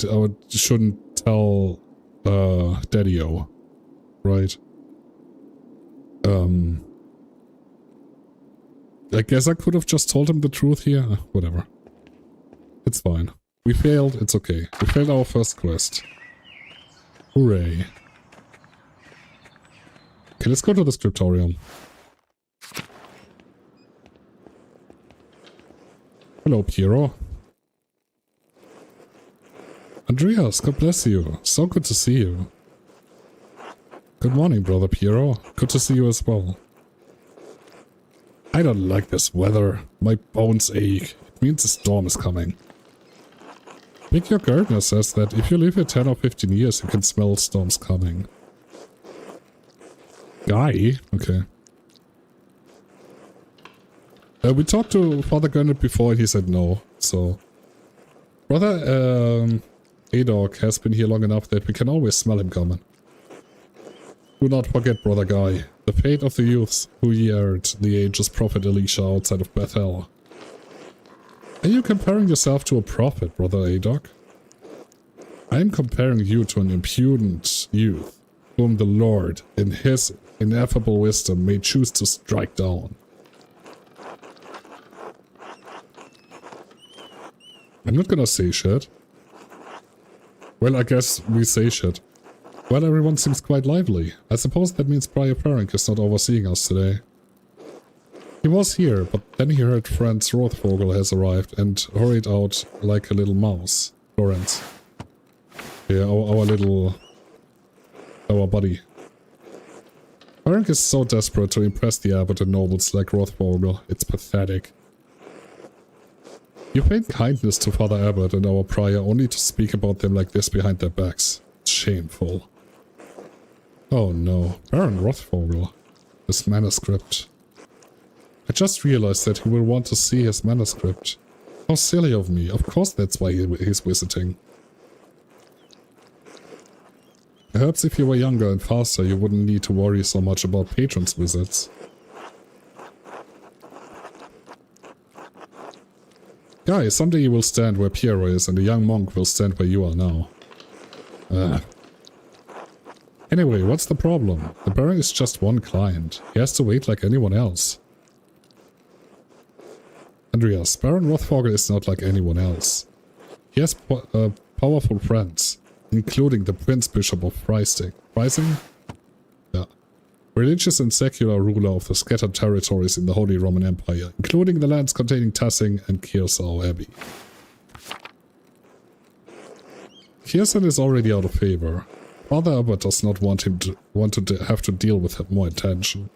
shouldn't tell Daddy-O, right? I guess I could have just told him the truth here. Whatever. It's fine. We failed, it's okay. We failed our first quest. Hooray. Okay, let's go to the scriptorium. Hello, Piero. Andreas, God bless you. So good to see you. Good morning, Brother Piero. Good to see you as well. I don't like this weather. My bones ache. It means a storm is coming. Big Your Gardener says that if you live here 10 or 15 years, you can smell storms coming. Guy? Okay. We talked to Father Garnet before and he said no, so... Brother A-Dog has been here long enough that we can always smell him coming. Do not forget, Brother Guy, the fate of the youths who yeared the age's prophet Elisha outside of Bethel. Are you comparing yourself to a prophet, Brother A-Dog? I am comparing you to an impudent youth, whom the Lord, in his ineffable wisdom, may choose to strike down. I'm not gonna say shit. Well, I guess we say shit. Well, everyone seems quite lively. I suppose that means Prior Ferenc is not overseeing us today. He was here, but then he heard Franz Rothvogel has arrived and hurried out like a little mouse. Florence. Yeah, our buddy. Ferenc is so desperate to impress the abbot and nobles like Rothvogel. It's pathetic. You paid kindness to Father Abbot and our prior only to speak about them like this behind their backs. It's shameful. Oh no, Baron Rothvogel. His manuscript. I just realized that he will want to see his manuscript. How silly of me. Of course that's why he's visiting. Perhaps if you were younger and faster, you wouldn't need to worry so much about patrons' visits. Guys, someday you will stand where Piero is and the young monk will stand where you are now. Anyway, what's the problem? The Baron is just one client. He has to wait like anyone else. Andreas, Baron Rothvogel is not like anyone else. He has powerful friends, including the Prince Bishop of Freising. Freising? Yeah. Religious and secular ruler of the scattered territories in the Holy Roman Empire, including the lands containing Tassing and Kiersau Abbey. Kiersan is already out of favor. Father Abbot does not want him to have to deal with more attention.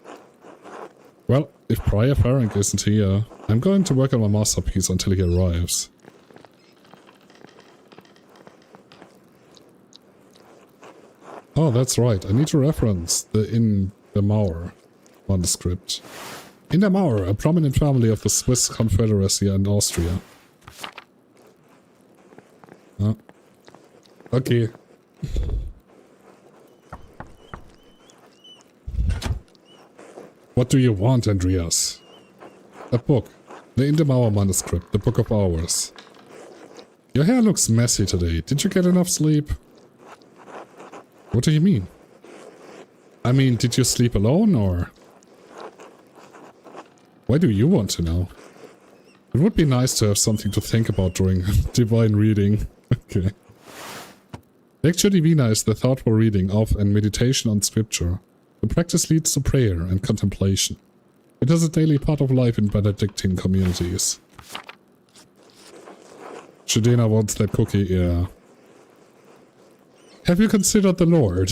Well, if Prior Ferenc isn't here, I'm going to work on my masterpiece until he arrives. Oh, that's right. I need to reference the In the Mauer manuscript. In the Mauer, a prominent family of the Swiss Confederacy and Austria. Okay. What do you want, Andreas? A book. The In the Mauer manuscript, the Book of Hours. Your hair looks messy today. Did you get enough sleep? What do you mean? I mean, did you sleep alone, or... Why do you want to know? It would be nice to have something to think about during divine reading. Okay. Lectio Divina is the thoughtful reading of and meditation on scripture. The practice leads to prayer and contemplation. It is a daily part of life in Benedictine communities. Shadena wants that cookie, yeah. Have you considered the Lord?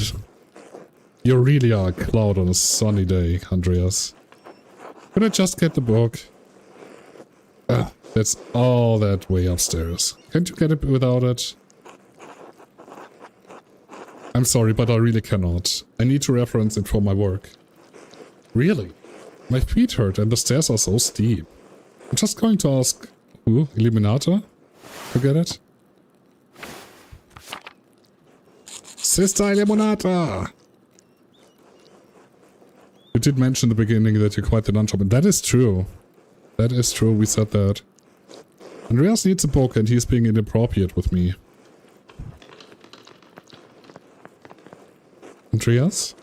You really are a cloud on a sunny day, Andreas. Could I just get the book? That's all that way upstairs. Can't you get it without it? I'm sorry, but I really cannot. I need to reference it for my work. Really? My feet hurt and the stairs are so steep. I'm just going to ask... Who? Illuminator? To get it? Sister Illuminata! You did mention in the beginning that you're quite the non-shop, and that is true. That is true, we said that. Andreas needs a book and he's being inappropriate with me. Andreas?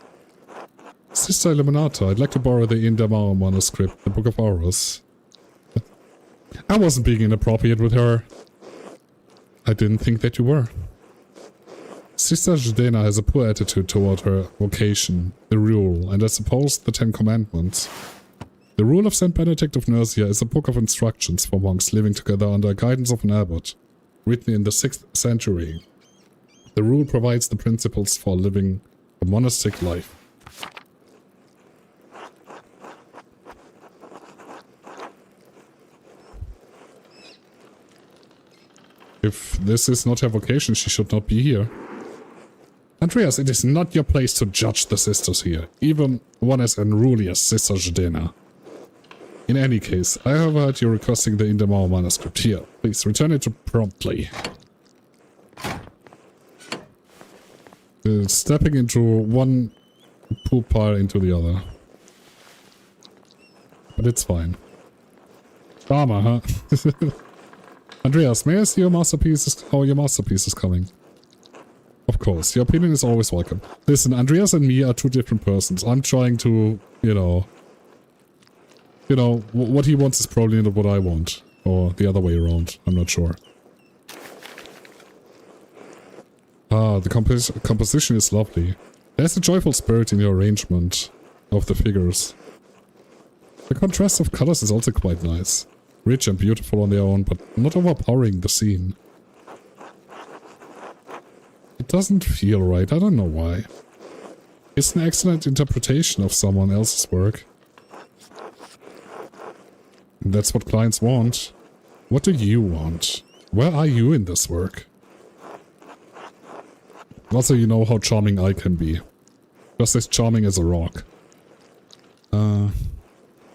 Sister Illuminata, I'd like to borrow the In der Mauer manuscript, the Book of Hours. I wasn't being inappropriate with her. I didn't think that you were. Sister Jadena has a poor attitude toward her vocation, the rule, and I suppose the 10 Commandments. The Rule of St. Benedict of Nursia is a book of instructions for monks living together under the guidance of an abbot, written in the 6th century. The rule provides the principles for living a monastic life. If this is not her vocation, she should not be here. Andreas, it is not your place to judge the sisters here, even one as unruly as Sister Jadena. In any case, I have heard you requesting the Indemar manuscript here. Please return it promptly. Stepping into one poop pile into the other. But it's fine. Drama, huh? Andreas, may I see your masterpiece? How your masterpiece is coming? Of course, your opinion is always welcome. Listen, Andreas and me are two different persons. I'm trying to, you know, what he wants is probably not what I want. Or the other way around. I'm not sure. Ah, the composition is lovely. There's a joyful spirit in your arrangement of the figures. The contrast of colors is also quite nice. Rich and beautiful on their own, but not overpowering the scene. It doesn't feel right, I don't know why. It's an excellent interpretation of someone else's work. And that's what clients want. What do you want? Where are you in this work? Also, you know how charming I can be. Just as charming as a rock.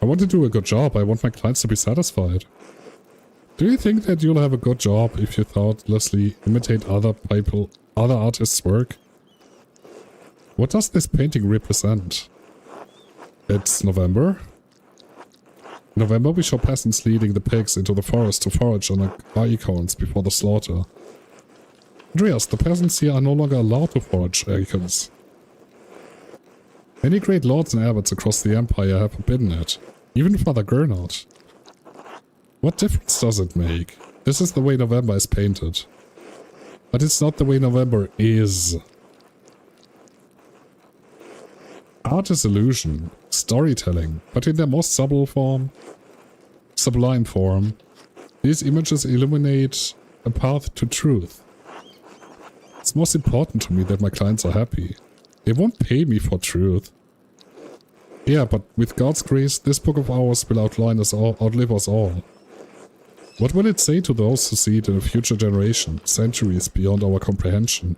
I want to do a good job. I want my clients to be satisfied. Do you think that you'll have a good job if you thoughtlessly imitate other artists' work? What does this painting represent? It's November. In November we show peasants leading the pigs into the forest to forage on acorns before the slaughter. Andreas, the peasants here are no longer allowed to forage acorns. Many great lords and abbots across the empire have forbidden it. Even Father Gernot. What difference does it make? This is the way November is painted. But it's not the way November is. Art is illusion, storytelling, but in their most sublime form. These images illuminate a path to truth. It's most important to me that my clients are happy. They won't pay me for truth. Yeah, but with God's grace, this book of ours will outlive us all. What will it say to those who see it in a future generation, centuries beyond our comprehension?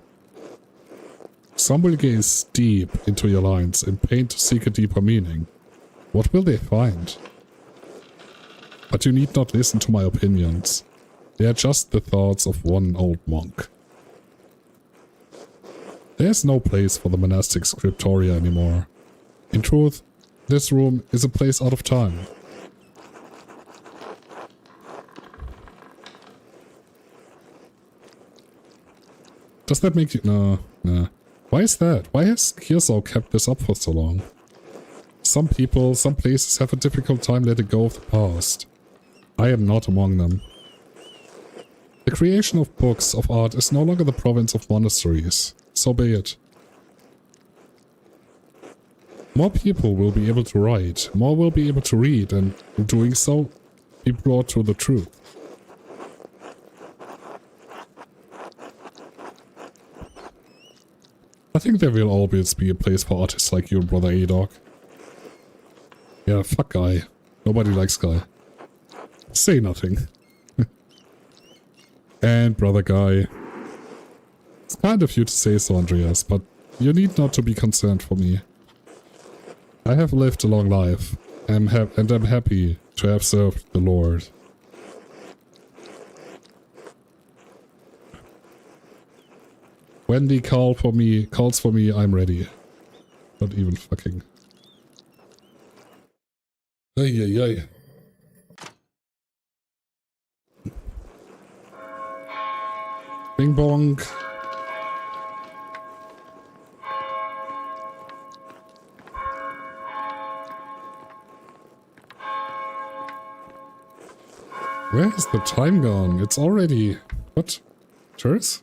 Some will gaze deep into your lines and paint to seek a deeper meaning. What will they find? But you need not listen to my opinions. They are just the thoughts of one old monk. There's no place for the monastic scriptoria anymore. In truth, this room is a place out of time. Does that make you... No, nah. Why is that? Why has Kiersau kept this up for so long? Some people, some places have a difficult time letting go of the past. I am not among them. The creation of books of art is no longer the province of monasteries. So be it. More people will be able to write, more will be able to read, and in doing so, be brought to the truth. I think there will always be a place for artists like you, Brother A-Dog. Yeah, fuck Guy. Nobody likes Guy. Say nothing. And Brother Guy. It's kind of you to say so, Andreas, but you need not to be concerned for me. I have lived a long life, and I'm happy to have served the Lord. When the calls for me, I'm ready. Not even fucking. Ay, ay, ay. Bing bong. Where is the time gone? It's already... What? Cheers?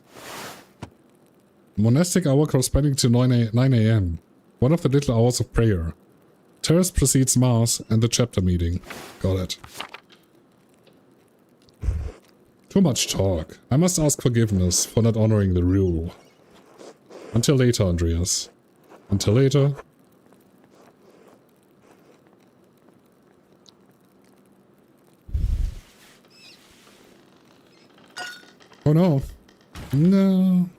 Monastic hour corresponding to 9 a.m. One of the little hours of prayer. Terrace precedes Mass and the chapter meeting. Got it. Too much talk. I must ask forgiveness for not honoring the rule. Until later, Andreas. Until later. Oh no. No.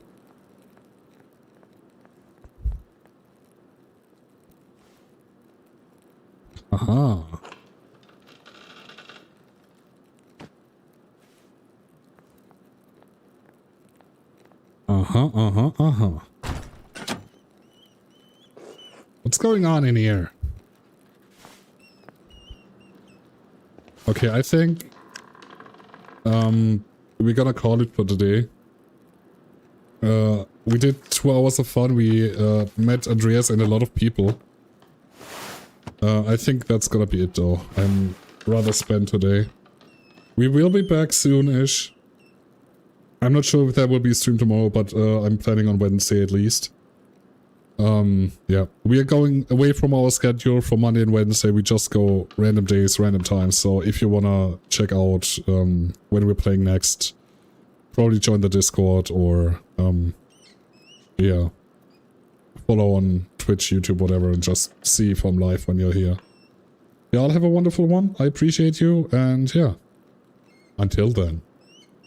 Aha. Uh-huh. What's going on in here? Okay, I think we're gonna call it for today. We did 2 hours of fun. We met Andreas and a lot of people. I think that's gonna be it though. I'm rather spent today. We will be back soon-ish. I'm not sure if there will be a stream tomorrow, but I'm planning on Wednesday at least. Yeah. We are going away from our schedule for Monday and Wednesday. We just go random days, random times. So if you wanna check out when we're playing next, probably join the Discord or yeah. Follow on Twitch, YouTube, whatever, and just see if I'm live when you're here. Yeah, I'll have a wonderful one. I appreciate you, and yeah. Until then.